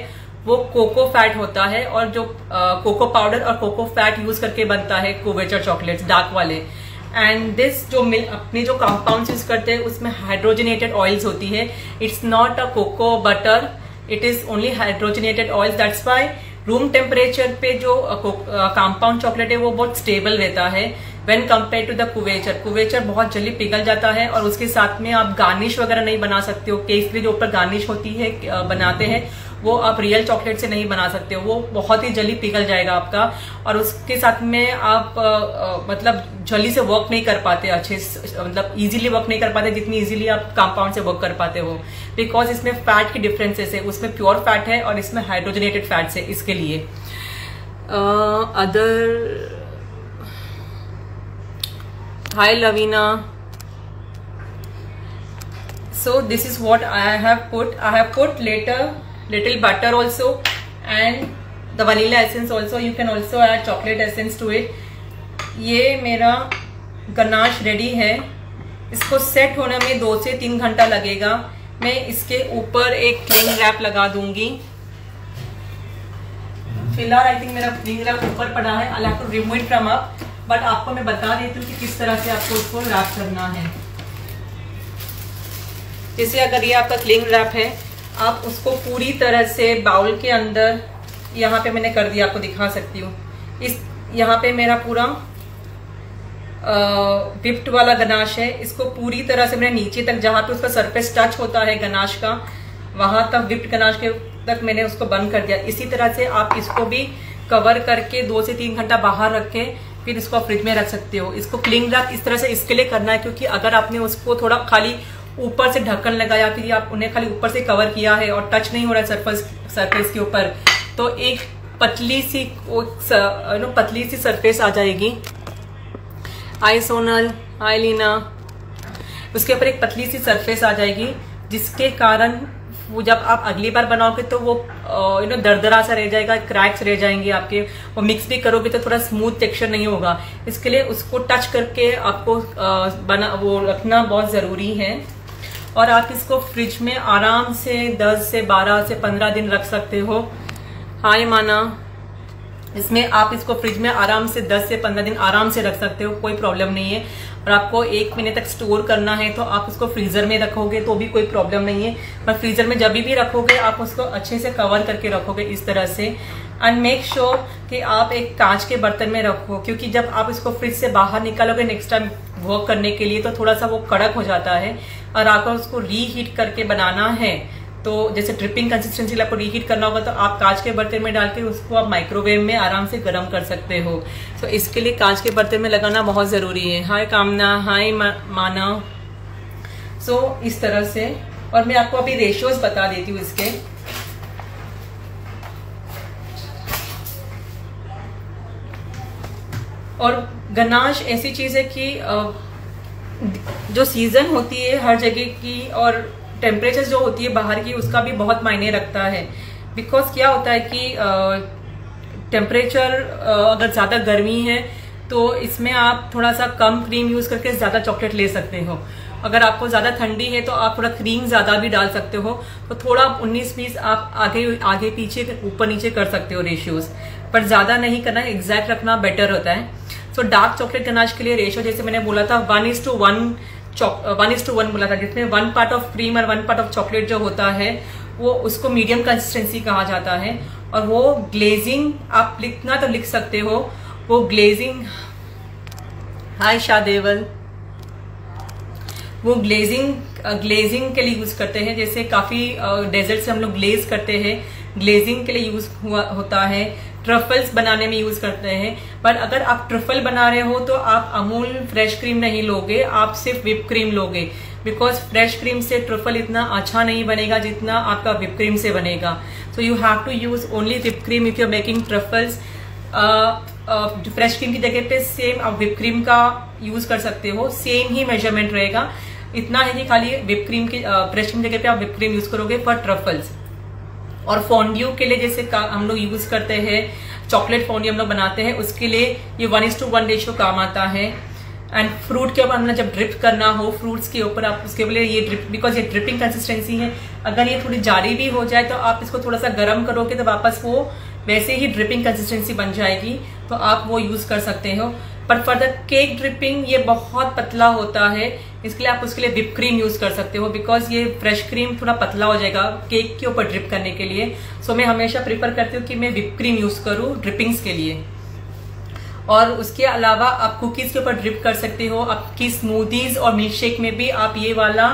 वो कोको फैट होता है, और जो कोको पाउडर और कोको फैट यूज करके बनता है कोवेचर चॉकलेट्स डार्क वाले. एंड दिस जो अपने जो कंपाउंड्स यूज करते हैं उसमें हाइड्रोजनेटेड ऑयल्स होती है. It's not a cocoa butter, it is only hydrogenated oils. That's why room temperature पे जो कंपाउंड चॉकलेट है वो बहुत स्टेबल रहता है when compared to the कुवेचर बहुत जल्दी पिघल जाता है, और उसके साथ में आप गार्निश वगैरह नहीं बना सकते हो. केक के जो ऊपर गार्निश होती है बनाते हैं वो आप रियल चॉकलेट से नहीं बना सकते हो, वो बहुत ही जल्दी पिघल जाएगा आपका, और उसके साथ में आप मतलब जल्दी से वर्क नहीं कर पाते अच्छे से, मतलब इजीली वर्क नहीं कर पाते जितनी इजीली आप कंपाउंड से वर्क कर पाते हो, बिकॉज इसमें फैट की डिफरेंसेस है, उसमें प्योर फैट है और इसमें हाइड्रोजनेटेड फैट्स है। इसके लिए other hi Lavina, so this is what I have put later little butter also and the vanilla essence also, you can also add chocolate essence to it। ये मेरा गनाश रेडी है, इसको सेट होने में 2 से 3 घंटा लगेगा। मैं इसके ऊपर एक क्लिंग रैप लगा दूंगी। फिलहाल आई थिंक मेरा क्लिंग रैप ऊपर पड़ा है, I have to remove it from up, but आपको मैं बता देती हूँ कि किस तरह से आपको उसको रैप करना है। जैसे अगर ये आपका क्लिंग रैप है, आप उसको पूरी तरह से बाउल के अंदर, यहाँ पे मैंने कर दिया, आपको दिखा सकती हूँ, इस यहाँ पे मेरा पूरा विप्ड वाला गनाश है, इसको पूरी तरह से मैंने नीचे तक, जहाँ पे उसका सरफेस टच होता है गनाश का, वहां तक विप्ड गनाश के तक मैंने उसको बंद कर दिया। इसी तरह से आप इसको भी कवर करके 2 से 3 घंटा बाहर रख के फिर इसको फ्रिज में रख सकते हो। इसको क्लिंग रैप इस तरह से इसके लिए करना है क्योंकि अगर आपने उसको थोड़ा खाली ऊपर से ढक्कन लगाया, फिर आप उन्हें खाली ऊपर से कवर किया है और टच नहीं हो रहा है सरफेस के ऊपर, तो एक पतली सी सरफेस आ जाएगी। हाय सोनल, हाय लीना, उसके ऊपर एक पतली सी सरफेस आ जाएगी, जिसके कारण वो जब आप अगली बार बनाओगे तो वो दरदरा सा रह जाएगा, क्रैक्स रह जाएंगे आपके, वो मिक्स भी करोगे तो थोड़ा स्मूथ टेक्सचर नहीं होगा। इसके लिए उसको टच करके आपको वो रखना बहुत जरूरी है। और आप इसको फ्रिज में आराम से 10 से 12 से 15 दिन रख सकते हो। हाय माना, इसमें आप इसको फ्रिज में आराम से 10 से 15 दिन आराम से रख सकते हो, कोई प्रॉब्लम नहीं है। और आपको 1 महीने तक स्टोर करना है तो आप उसको फ्रीजर में रखोगे तो भी कोई प्रॉब्लम नहीं है, पर फ्रीजर में जब भी रखोगे आप उसको अच्छे से कवर करके रखोगे इस तरह से। एंड मेक श्योर कि आप एक कांच के बर्तन में रखो, क्योंकि जब आप इसको फ्रिज से बाहर निकालोगे नेक्स्ट टाइम वर्क करने के लिए तो थोड़ा सा वो कड़क हो जाता है, और आपको उसको रीहीट करके बनाना है तो जैसे ड्रिपिंग कंसिस्टेंसी आपको रीहीट करना होगा तो आप कांच के बर्तन में डाल के उसको आप माइक्रोवेव में आराम से गर्म कर सकते हो। तो इसके लिए कांच के बर्तन में लगाना बहुत जरूरी है। हाय कामना, हाय मानव। सो इस तरह से, और मैं आपको अभी रेशियोज बता देती हूँ इसके। और गनाश ऐसी चीज है कि जो सीजन होती है हर जगह की और टेम्परेचर जो होती है बाहर की उसका भी बहुत मायने रखता है। बिकॉज क्या होता है कि टेम्परेचर अगर ज्यादा गर्मी है तो इसमें आप थोड़ा सा कम क्रीम यूज करके ज्यादा चॉकलेट ले सकते हो। अगर आपको ज्यादा ठंडी है तो आप थोड़ा क्रीम ज्यादा भी डाल सकते हो, तो थोड़ा 19-20 आप आगे पीछे ऊपर नीचे कर सकते हो रेशियोज, पर ज्यादा नहीं करना है, एग्जैक्ट रखना बेटर होता है। सो डार्क चॉकलेट गनाश के लिए रेशियो जैसे मैंने बोला था 1:1 बोला था, जिसमें 1 पार्ट ऑफ क्रीम और 1 पार्ट ऑफ चॉकलेट जो होता है वो उसको मीडियम कंसिस्टेंसी कहा जाता है। और वो ग्लेजिंग आप लिखना तो लिख सकते हो, वो ग्लेजिंग, हाय शादेवल, वो ग्लेजिंग के लिए यूज करते हैं। जैसे काफी डेजर्ट से हम लोग ग्लेज करते हैं, ग्लेजिंग के लिए यूज होता है। ट्रफल्स बनाने में यूज करते हैं, पर अगर आप ट्रफल बना रहे हो तो आप अमूल फ्रेश क्रीम नहीं लोगे, आप सिर्फ व्हिप क्रीम लोगे, बिकॉज फ्रेश क्रीम से ट्रफल इतना अच्छा नहीं बनेगा जितना आपका व्हिप क्रीम से बनेगा। So you have to use only whip cream if you are making truffles. Fresh cream की जगह पे सेम आप व्हिप क्रीम का यूज कर सकते हो, सेम ही मेजरमेंट रहेगा। इतना है कि खाली व्हिप क्रीम की फ्रेश क्रीम की जगह पे आप व्हिप क्रीम यूज करोगे फॉर ट्रफल्स। और फोंड्यू के लिए जैसे हम लोग यूज करते हैं, चॉकलेट फोंड्यू हम लोग बनाते हैं, उसके लिए ये 1:1 रेशियो काम आता है। एंड फ्रूट के ऊपर हमने जब ड्रिप करना हो फ्रूट्स के ऊपर, आप उसके लिए ये ड्रिप, बिकॉज ये ड्रिपिंग कंसिस्टेंसी है, अगर ये थोड़ी जारी भी हो जाए तो आप इसको थोड़ा सा गर्म करोगे तो वापस वो वैसे ही ड्रिपिंग कंसिस्टेंसी बन जाएगी, तो आप वो यूज कर सकते हो। पर फॉर द केक ड्रिपिंग ये बहुत पतला होता है, इसके लिए आप उसके लिए व्हिप क्रीम यूज कर सकते हो, बिकॉज ये फ्रेश क्रीम थोड़ा पतला हो जाएगा केक के ऊपर ड्रिप करने के लिए। सो मैं हमेशा प्रीफर करती हूँ कि मैं व्हिप क्रीम यूज करूँ ड्रिपिंग्स के लिए। और उसके अलावा आप कुकीज के ऊपर ड्रिप कर सकते हो, आपकी स्मूदीज और मिल्क शेक में भी आप ये वाला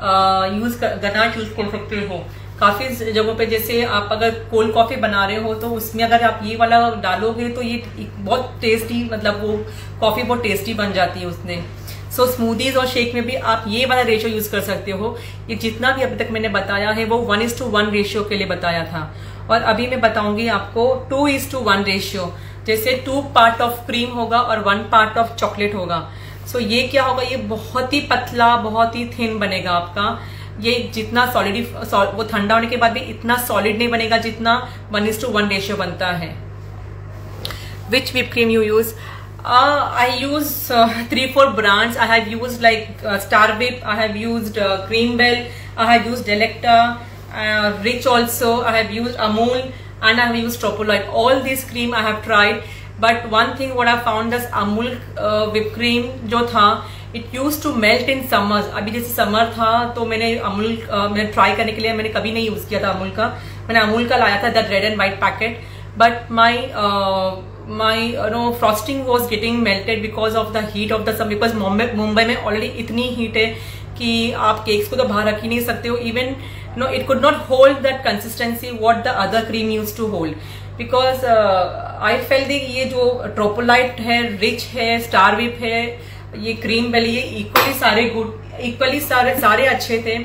गनाश यूज कर सकते हो। काफी जगहों पे जैसे आप अगर कोल्ड कॉफी बना रहे हो तो उसमें अगर आप ये वाला डालोगे तो ये बहुत टेस्टी, मतलब वो कॉफी बहुत टेस्टी बन जाती है उसने। सो स्मूदीज और शेक में भी आप ये वाला रेशियो यूज कर सकते हो। ये जितना भी अभी तक मैंने बताया है वो 1:1 रेशियो के लिए बताया था, और अभी मैं बताऊंगी आपको 2:1 रेशियो। जैसे 2 पार्ट ऑफ क्रीम होगा और 1 पार्ट ऑफ चॉकलेट होगा। सो ये क्या होगा, ये बहुत ही पतला, बहुत ही थिन बनेगा आपका। ये जितना सॉलिड, वो ठंडा होने के बाद भी इतना सॉलिड नहीं बनेगा जितना 1:1 रेशियो बनता है। विच whipped cream you use? I use 3-4 brands. I have used like Star Whip, I have used Cream Bell, I have used Delecta, Rich also, I have used Amul, and I have used Tropoloid. All these cream I have tried, but one thing what I found is Amul whipped cream जो था, it used to melt in summers. अभी जैसे समर था तो मैंने अमूल मैंने ट्राई करने के लिए मैंने कभी नहीं यूज किया था अमूल का। मैंने अमूल का लाया था that red and white packet, but my frosting was getting melted because of the heat of the sun. Because Mumbai में ऑलरेडी इतनी हीट है कि आप केक्स को तो बाहर रख ही नहीं सकते हो। Even it could not hold that consistency what the other cream use to hold, because I fail ये जो ट्रोपोलाइट है, रिच है, स्टार विप है, ये क्रीम बेल, ये इक्वली सारे गुड, इक्वली सारे अच्छे थे।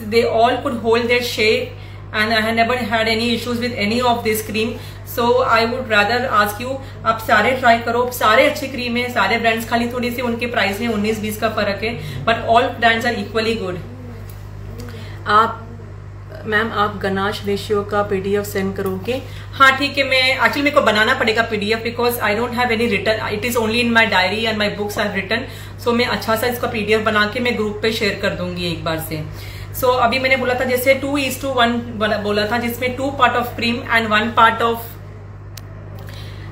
They all could hold their shape and I have never had any issues with any of this cream. So I would rather ask you, आप सारे ट्राई करो, सारे अच्छे क्रीम है, सारे ब्रांड्स, खाली थोड़ी सी उनके प्राइस में 19-20 का फर्क है, but all brands are equally good. Ma'am आप गनाश रेशियो का पीडीएफ सेंड करोगे? हाँ ठीक है, मैं एक्चुअली मेरे को बनाना पड़ेगा PDF because I don't have any written, it is only in my diary and my books are written. So मैं अच्छा सा इसका पीडीएफ बना के मैं ग्रुप पे शेयर कर दूंगी एक बार से। सो अभी मैंने बोला था जैसे 2:1 बोला था, जिसमें 2 part of cream and 1 part of,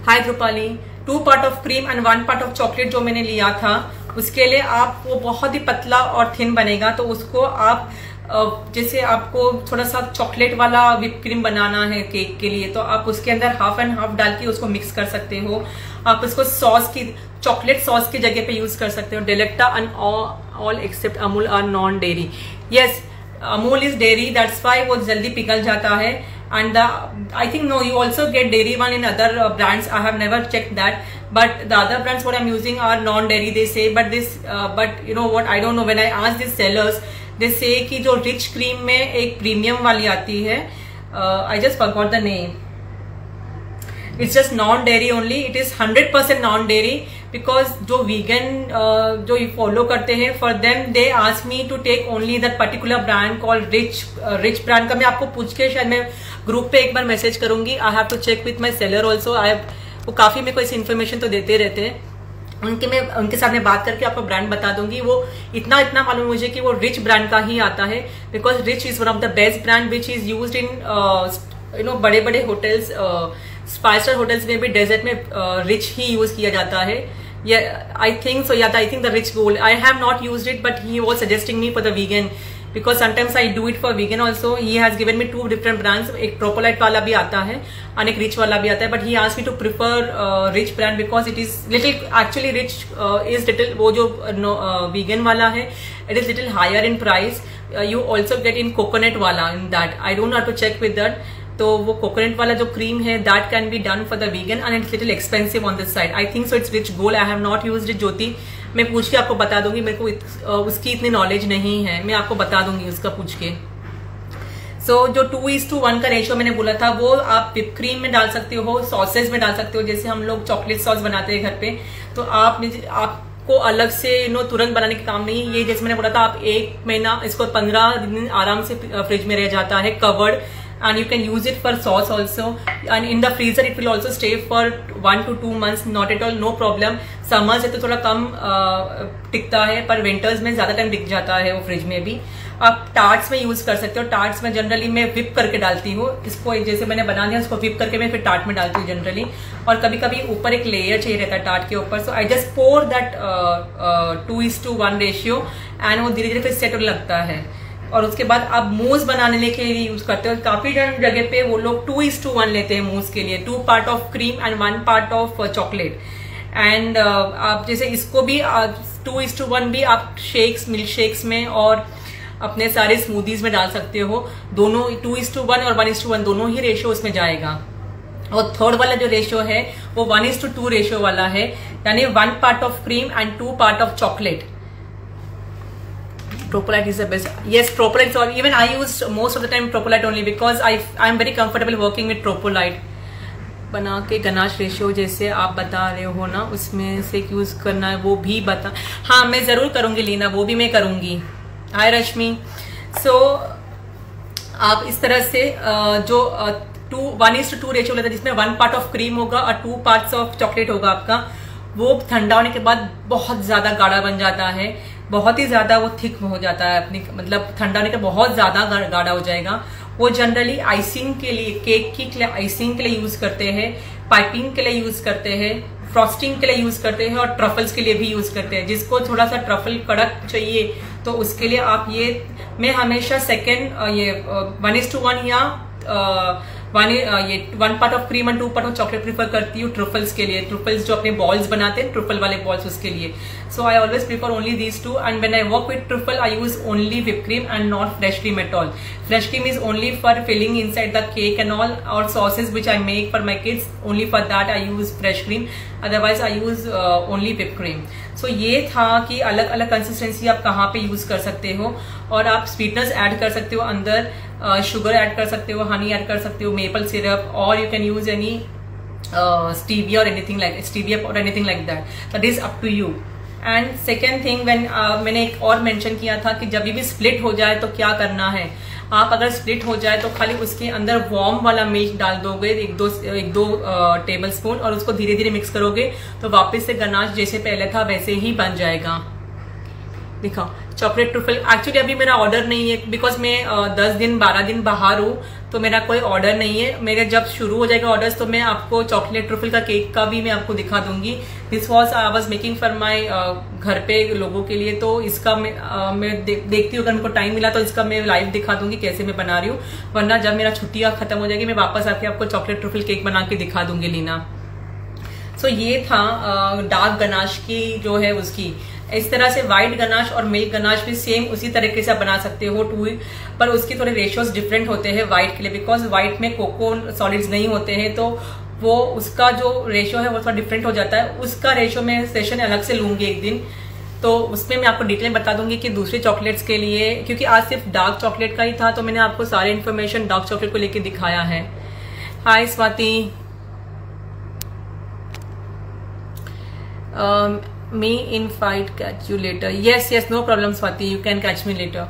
hi Dhrupali, 2 part of cream and 1 part of chocolate जो मैंने लिया था, उसके लिए आप वो बहुत ही पतला और थिन बनेगा। तो उसको आप जैसे आपको थोड़ा सा चॉकलेट वाला व्हिप क्रीम बनाना है केक के लिए, तो आप उसके अंदर हाफ एंड हाफ डाल के उसको मिक्स कर सकते हो। आप उसको सॉस की, चॉकलेट सॉस की जगह पे यूज कर सकते हो। Delecta and all except Amul are non dairy. Yes, Amul is dairy, that's why वो जल्दी पिघल जाता है। And I think no, you also get dairy one in other brands. I have never checked that, but the other brands what I'm using are non-dairy. They say, but this, but you know what? I don't know. When I ask these sellers, they say कि जो rich cream में एक premium वाली आती है, I just forgot the name. It's just non-dairy only. It is 100% non-dairy because जो vegan जो follow करते हैं, for them they ask me to take only that particular brand called rich brand का मैं आपको पूछ के शायद मैं ग्रुप पे एक बार मैसेज करूंगी। I have to check with my seller also. वो काफी मेरे को ऐसी इन्फॉर्मेशन तो देते रहते हैं, उनके साथ में बात करके आपको ब्रांड बता दूंगी। वो इतना मालूम मुझे कि वो रिच ब्रांड का ही आता है, because rich is one of the best brand which is used in बड़े बड़े होटल्स, 5 स्टार होटल्स में भी डेजर्ट में रिच ही यूज किया जाता है। आई थिंक सो, या I think the rich gold. I have not used it, but he was suggesting me for the vegan because sometimes I do it for vegan also. He has given me 2 different brands. एक Tropolite वाला भी आता है और एक Rich वाला भी आता है, but he asked me to prefer Rich brand because it is little, actually Rich is little, वो जो vegan वाला है it is little higher in price. You also get in coconut वाला in that. I don't know how to check with that. तो वो कोकोनट वाला जो क्रीम है that can be done for the vegan and it's little expensive on this side. I think so it's Rich Gold. I have not used it. ज्योति मैं पूछ के आपको बता दूंगी, मेरे को उसकी इतनी नॉलेज नहीं है, मैं आपको बता दूंगी उसका पूछ के। सो जो 2:1 का रेशियो मैंने बोला था वो आप व्हिप क्रीम में डाल सकते हो, सॉसेज में डाल सकते हो। जैसे हम लोग चॉकलेट सॉस बनाते हैं घर पे, तो आपको अलग से तुरंत बनाने का काम नहीं। ये जैसे मैंने बोला था, आप 1 महीना इसको 15 दिन आराम से फ्रिज में रह जाता है covered, and you can use it for sauce also, and in the freezer it will also stay for 1 to 2 months, not at all, no problem. Summer से तो थोड़ा कम टिकता है, पर विंटर्स में ज्यादा टाइम टिक जाता है वो फ्रिज में भी। आप टार्ट्स में यूज कर सकते हो। टार्ट्स में जनरली मैं व्हिप करके डालती हूँ इसको, जैसे मैंने बना दिया उसको व्हिप करके मैं फिर टार्ट में डालती हूँ जनरली, और कभी कभी ऊपर एक लेयर चाहिए रहता है टार्ट के ऊपर। So I just pour that 2:1 ratio and वो धीरे धीरे फिर सेट होने लगता है। और उसके बाद आप मूस बनाने के लिए यूज करते हो। काफी जगह पे वो लोग 2:1 लेते हैं मूस के लिए, 2 part of cream and 1 part of chocolate. And आप जैसे इसको भी 2:1 भी आप शेक्स, मिल्क शेक्स में और अपने सारे स्मूदीज में डाल सकते हो। दोनों 2:1 और 1:1 दोनों ही रेशियो उसमें जाएगा। और थर्ड वाला जो रेशियो है वो 1:2 रेशियो वाला है, यानी 1 part of cream and 2 part of chocolate. Propolyte is the best. Yes, Propolyte. So even I use most of the time Propolyte only because I'm very comfortable working with Propolyte. बना के गनाश रेशियो जैसे आप बता रहे हो ना, उसमें से यूज करना है वो भी बता। हाँ मैं जरूर करूंगी लीना, वो भी मैं करूंगी। हाय रश्मि। सो आप इस तरह से जो 1:2 रेशियो लेता है जिसमें 1 part ऑफ क्रीम होगा और 2 parts ऑफ चॉकलेट होगा आपका, वो ठंडा होने के बाद बहुत ज्यादा गाढ़ा बन जाता है, बहुत ही ज्यादा वो थिक हो जाता है अपनी, मतलब ठंडा होने के बहुत ज्यादा गाढ़ा हो जाएगा। वो जनरली आइसिंग के लिए, केक की आइसिंग के लिए यूज करते हैं, पाइपिंग के लिए यूज करते हैं, फ्रॉस्टिंग के लिए यूज करते हैं और ट्रफल्स के लिए भी यूज करते हैं। जिसको थोड़ा सा ट्रफल कड़क चाहिए तो उसके लिए आप ये, मैं हमेशा सेकेंड ये 1:1 या 1 part of cream and 2 part of chocolate prefer करती हूँ ट्रफल्स के लिए। ट्रफल्स जो अपने बॉल्स बनाते हैं, ट्रफल वाले बॉल्स, उसके लिए। So I always prefer only these two and when I work with truffle I use only whipped cream and not fresh cream at all. Fresh cream is only for filling inside the cake and all, or sauces which I make for my kids, only for that I use fresh cream, otherwise I use only whipped cream. So ये था कि अलग अलग कंसिस्टेंसी आप कहाँ पे यूज कर सकते हो, और आप स्वीटनेस ऐड कर सकते हो अंदर, शुगर ऐड कर सकते हो, हनी ऐड कर सकते हो, मेपल सिरप, और you can use any stevia और एनीथिंग लाइक स्टीविया और anything like that, that is up to you. And second thing, मैंने एक और मेंशन किया था कि जब भी स्प्लिट हो जाए तो क्या करना है। आप अगर स्प्लिट हो जाए तो खाली उसके अंदर वार्म वाला मिल्क डाल दोगे, एक दो टेबल स्पून, और उसको धीरे धीरे मिक्स करोगे तो वापस से गनाश जैसे पहले था वैसे ही बन जाएगा। दिखाओ चॉकलेट ट्रफल। एक्चुअली अभी मेरा ऑर्डर नहीं है बिकॉज मैं 10 दिन 12 दिन बाहर हूँ, तो मेरा कोई ऑर्डर नहीं है। मेरे जब शुरू हो जाएगा ऑर्डर्स तो मैं आपको चॉकलेट ट्रफल का केक का भी मैं आपको दिखा दूंगी। This was I was making for my घर पे लोगों के लिए, तो इसका मैं देखती हूँ, अगर मेरे को टाइम मिला तो इसका मैं लाइव दिखा दूंगी कैसे मैं बना रही हूँ, वरना जब मेरा छुट्टियां खत्म हो जाएगी मैं वापस आके आपको चॉकलेट ट्रफल केक बना के दिखा दूंगी लीना। सो ये था डार्क गनाश की जो है उसकी। इस तरह से व्हाइट गनाश और मिल्क गनाश भी सेम उसी तरीके से आप बना सकते हो, पर उसकी थोड़े रेशियोज डिफरेंट होते हैं व्हाइट के लिए, बिकॉज व्हाइट में कोको सॉलिड्स नहीं होते हैं, तो वो उसका जो रेशियो है वो थोड़ा डिफरेंट हो जाता है। उसका रेशियो मैं सेशन अलग से लूंगी एक दिन, तो उसमें मैं आपको डिटेल बता दूंगी कि दूसरे चॉकलेट्स के लिए, क्योंकि आज सिर्फ डार्क चॉकलेट का ही था तो मैंने आपको सारी इन्फॉर्मेशन डार्क चॉकलेट को लेकर दिखाया है। हाय Swati. Me in fight, catch you later. Yes, no problem Swati, you can catch me later.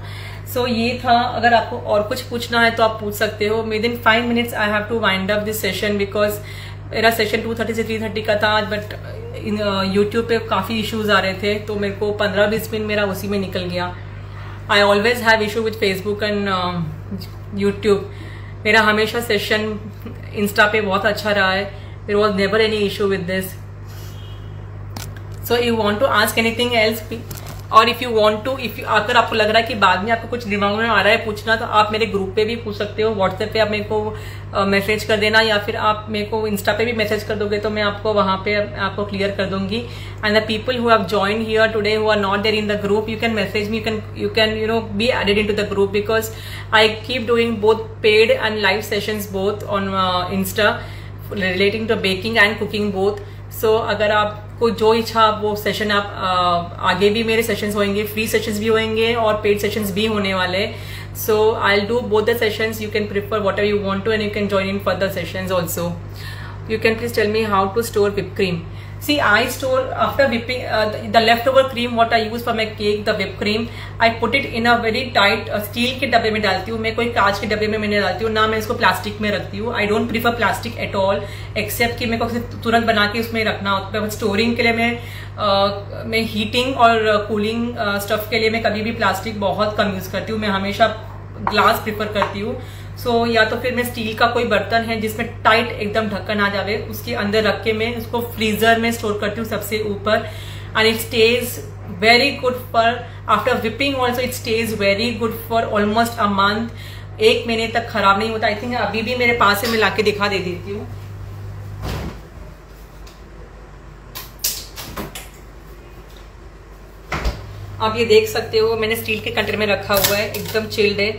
So ये था, अगर आपको और कुछ पूछना है तो आप पूछ सकते हो। Within 5 minutes I have to wind up this session because मेरा सेशन 2:30 से 3:30 का था, बट YouTube पे काफी इश्यूज आ रहे थे तो मेरे को 15-20 मिनट मेरा उसी में निकल गया। I always have issue with Facebook and YouTube. मेरा हमेशा सेशन इंस्टा पे बहुत अच्छा रहा है। There was never any issue with this. So you want to ask anything else, और if you want to, अगर आपको लग रहा है कि बाद में आपको कुछ दिमाग में आ रहा है पूछना, तो आप मेरे ग्रुप पे भी पूछ सकते हो। व्हाट्सएप पे आप मेरे को मैसेज कर देना, या फिर आप मेरे को इंस्टा पे भी मैसेज कर दोगे तो मैं आपको वहां पे आपको क्लियर कर दूंगी। And the people who have joined here today who are not there in the group, you can message me, you can be added into the group, because I keep doing both paid and live sessions both on Insta relating to baking and cooking both. So अगर आपको जो इच्छा वो सेशन आप आगे भी मेरे सेशंस होंगे, फ्री सेशंस भी होंगे और पेड सेशंस भी होने वाले। So I will do both the sessions, you can prefer whatever you want to and you can join in further sessions also. You can please tell me how to store whipped cream. See, I store after whipping the leftover cream what I use for my cake, the whipped cream. I put it in a very tight steel के डब्बे में डालती हूँ मैं, कोई कांच के डब्बे में मैं नहीं डालती हूँ, ना मैं इसको प्लास्टिक में रखती हूँ। I don't prefer plastic at all, except कि मेरे को तुरंत बना के उसमें रखना होता है। स्टोरिंग के लिए मैं हीटिंग और कूलिंग स्टफ के लिए मैं कभी भी प्लास्टिक बहुत कम यूज करती हूँ, मैं हमेशा ग्लास प्रीफर करती हूँ। सो या तो फिर मैं स्टील का कोई बर्तन है जिसमें टाइट एकदम ढक्कन आ जावे, उसके अंदर रख के मैं उसको फ्रीजर में स्टोर करती हूँ सबसे ऊपर, and it stays very good for after whipping also, it stays very good for almost a month, 1 महीने तक खराब नहीं होता। आई थिंक अभी भी मेरे पास है, मैं लाके दिखा दे देती हूँ। आप ये देख सकते हो, मैंने स्टील के कंटेनर में रखा हुआ है, एकदम चिल्ड है।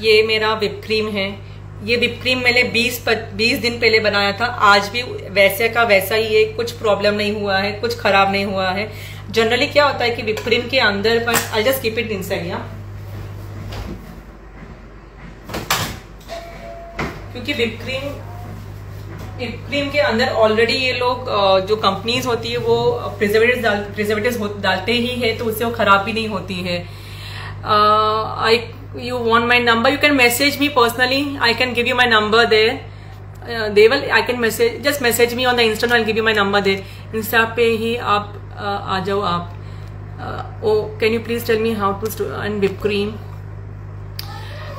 ये मेरा विप क्रीम है। ये विप क्रीम मैंने 20 दिन पहले बनाया था, आज भी वैसे का वैसा ही है, कुछ प्रॉब्लम नहीं हुआ है, कुछ खराब नहीं हुआ है। जनरली क्या होता है कि विप क्रीम के अंदर, पर I just keep it inside, या क्योंकि विप क्रीम के अंदर ऑलरेडी ये लोग जो कंपनीज होती है वो प्रिजर्वेटिव्स डालते ही है, तो उससे वो खराब भी नहीं होती है। You want my number? You can message me personally. I can give you my number there. I can just message me on the Insta and I'll give you my number there. Insta पे ही आप आ जाओ आप. Can you please tell me how to store and whipped cream?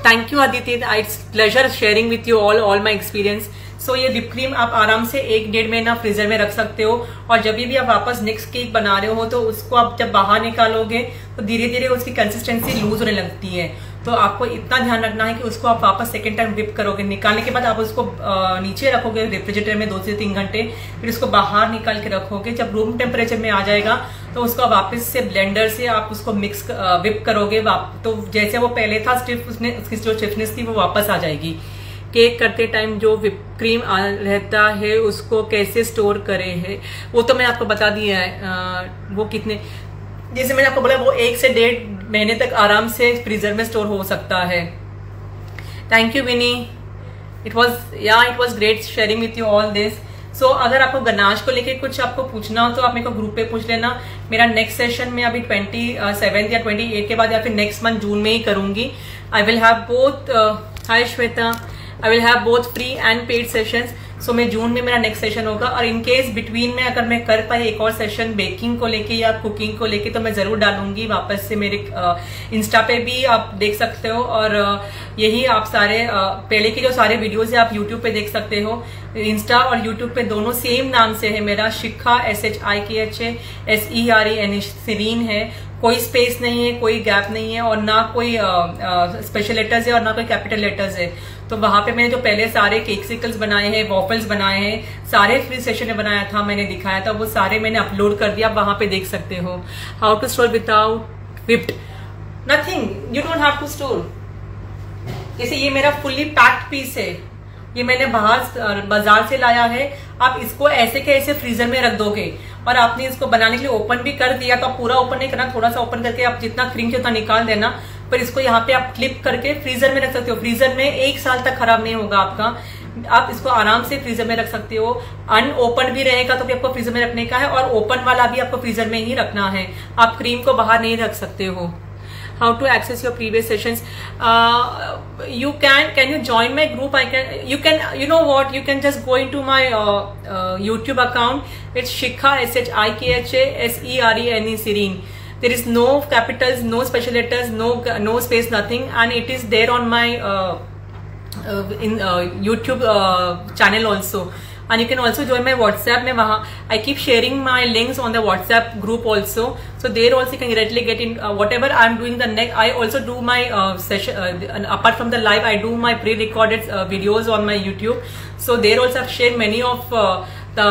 Thank you Aditi. It's pleasure sharing with you all my experience. So ये whipped cream आप आराम से 1-1.5 महीना फ्रीजर में रख सकते हो, और जब भी आप वापस नेक्स्ट केक बना रहे हो तो उसको आप जब बाहर निकालोगे तो धीरे धीरे उसकी कंसिस्टेंसी लूज होने लगती है। तो आपको इतना ध्यान रखना है कि उसको आप वापस सेकेंड टाइम विप करोगे, निकालने के बाद आप उसको नीचे रखोगे रेफ्रिजरेटर में 2 से 3 घंटे, फिर उसको बाहर निकाल के रखोगे। जब रूम टेम्परेचर में आ जाएगा तो उसको वापस से ब्लेंडर से आप उसको मिक्स विप करोगे, तो जैसे वो पहले था स्टिफ, उसकी जो स्टिफनेस थी वो वापस आ जाएगी। केक करते टाइम जो विप क्रीम रहता है उसको कैसे स्टोर करे है वो तो मैं आपको बता दिया है। वो कितने, जैसे मैंने आपको बोला, वो 1 से 1.5 महीने तक आराम से फ्रीजर में स्टोर हो सकता है। Thank you Vini, it was great sharing with you all this. So अगर आपको गनाश को लेके कुछ आपको पूछना हो तो आप मेरे को ग्रुप पे पूछ लेना। मेरा नेक्स्ट सेशन में अभी 27 या 28 के बाद या फिर नेक्स्ट मंथ जून में ही करूंगी। I will have both, hi Shweta, I will have both free and paid sessions. So मैं जून में मेरा नेक्स्ट सेशन होगा, और इन केस बिटवीन में अगर मैं कर पाई एक और सेशन बेकिंग को लेके या कुकिंग को लेके तो मैं जरूर डालूंगी वापस से मेरे इंस्टा पे भी आप देख सकते हो, और यही आप सारे पहले के जो सारे वीडियोस है आप यूट्यूब पे देख सकते हो। इंस्टा और यूट्यूब पे दोनों सेम नाम से है मेरा, शिखा SHIKHA SEREN सीरीन है, कोई स्पेस नहीं है, कोई गैप नहीं है, और ना कोई स्पेशल लेटर्स है और ना कोई कैपिटल लेटर्स है। तो वहां पे मैंने जो पहले सारे केक्सिकल्स बनाए हैं, वॉफल्स बनाए हैं, सारे फ्री सेशन में बनाया था, मैंने दिखाया था, वो सारे मैंने अपलोड कर दिया, आप वहां पे देख सकते हो। How to store without whipped, nothing, you don't have to store. जैसे ये मेरा फुल्ली पैक्ड पीस है, ये मैंने बाजार से लाया है। आप इसको ऐसे के ऐसे फ्रीजर में रख दोगे, और आपने इसको बनाने के लिए ओपन भी कर दिया तो आप पूरा ओपन नहीं करना, थोड़ा सा ओपन करके आप जितना क्रीम के उतना निकाल देना, पर इसको यहाँ पे आप क्लिप करके फ्रीजर में रख सकते हो। फ्रीजर में 1 साल तक खराब नहीं होगा आपका। आप इसको आराम से फ्रीजर में रख सकते हो। अनओपन भी रहेगा तो भी आपको फ्रीजर में रखने का है, और ओपन वाला भी आपको फ्रीजर में ही रखना है। आप क्रीम को बाहर नहीं रख सकते हो। How to access your previous sessions? Can you join my group? You know what? You can just go into my YouTube account. It's Shikha SHIKHA SEREN Serene. There is no capitals, no special letters, no space, nothing, and it is there on my YouTube channel also. And you can also join my WhatsApp. में वहाँ I keep sharing my links on the WhatsApp group also. So there also you can directly get in whatever I'm doing the next. I also do my session apart from the live. I do my pre-recorded videos on my YouTube. So there also I've shared many of the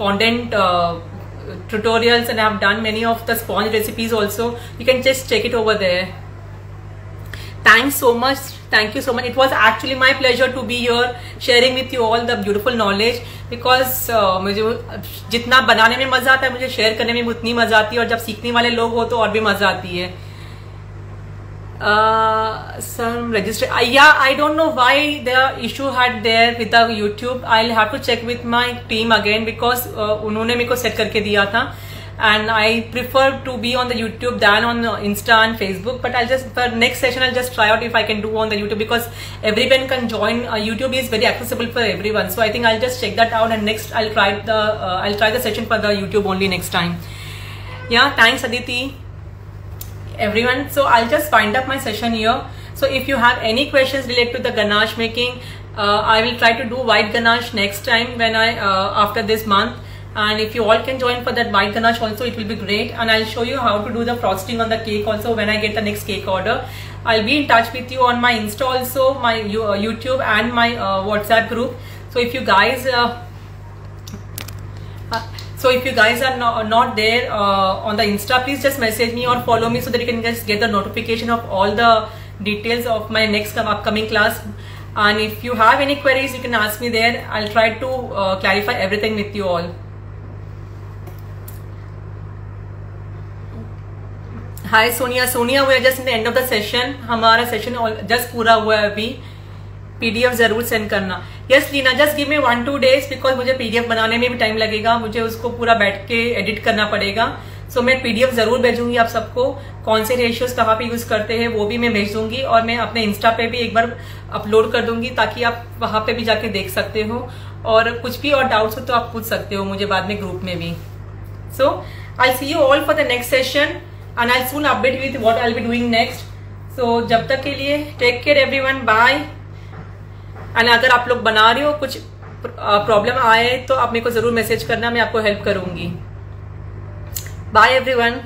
fondant tutorials, and I've done many of the sponge recipes also. You can just check it over there. Thanks so much. Thank you so much. It was actually my pleasure to be here sharing with you all the beautiful knowledge, because मुझे जितना बनाने में मजा आता है मुझे शेयर करने में उतनी मजा आती है, और जब सीखने वाले लोग हो तो और भी मजा आती है। Some register. Yeah, I don't know why the issue had there with the YouTube. I'll have to check with my team again, because उन्होंने मेरे को सेट करके दिया था, and I prefer to be on the YouTube than on Insta and Facebook. But I'll just, for next session, I'll just try out if I can do on the YouTube, because everyone can join. YouTube is very accessible for everyone, so I think I'll just check that out, and next I'll try the session for the YouTube only next time. Yeah, thanks Aditi, everyone. So I'll just wind up my session here. So if you have any questions related to the ganache making, I will try to do white ganache next time when after this month. And if you all can join for that white ganache also, it will be great. And I'll show you how to do the frosting on the cake also when I get the next cake order. I'll be in touch with you on my Insta also, my YouTube and my WhatsApp group. So if you guys So if you guys are not there on the Insta, please just message me or follow me so that you can just get the notification of all the details of my next upcoming class. And if you have any queries, you can ask me there. I'll try to clarify everything with you all. Hi Sonia. Sonia, we are just in the end of the session. हमारा session just पूरा हुआ है अभी. PDF जरूर सेंड करना. Yes Leena, just give me 1-2 days because मुझे PDF बनाने में भी टाइम लगेगा. मुझे उसको पूरा बैठ के एडिट करना पड़ेगा. सो मैं PDF जरूर भेजूंगी आप सबको. कौन से रेशियोज कहाँ पे यूज करते हैं वो भी मैं भेज दूंगी, और मैं अपने इंस्टा पे भी एक बार अपलोड कर दूंगी ताकि आप वहां पे भी जाके देख सकते हो. और कुछ भी और डाउट्स हो तो आप पूछ सकते हो मुझे बाद में ग्रुप में भी. So I see you all for the next session and I soon update with what I will be doing next. So जब तक के लिए take care everyone, bye. And अगर आप लोग बना रहे हो, कुछ प्रॉब्लम आए तो आप मेरे को जरूर मैसेज करना, मैं आपको हेल्प करूंगी. Bye everyone.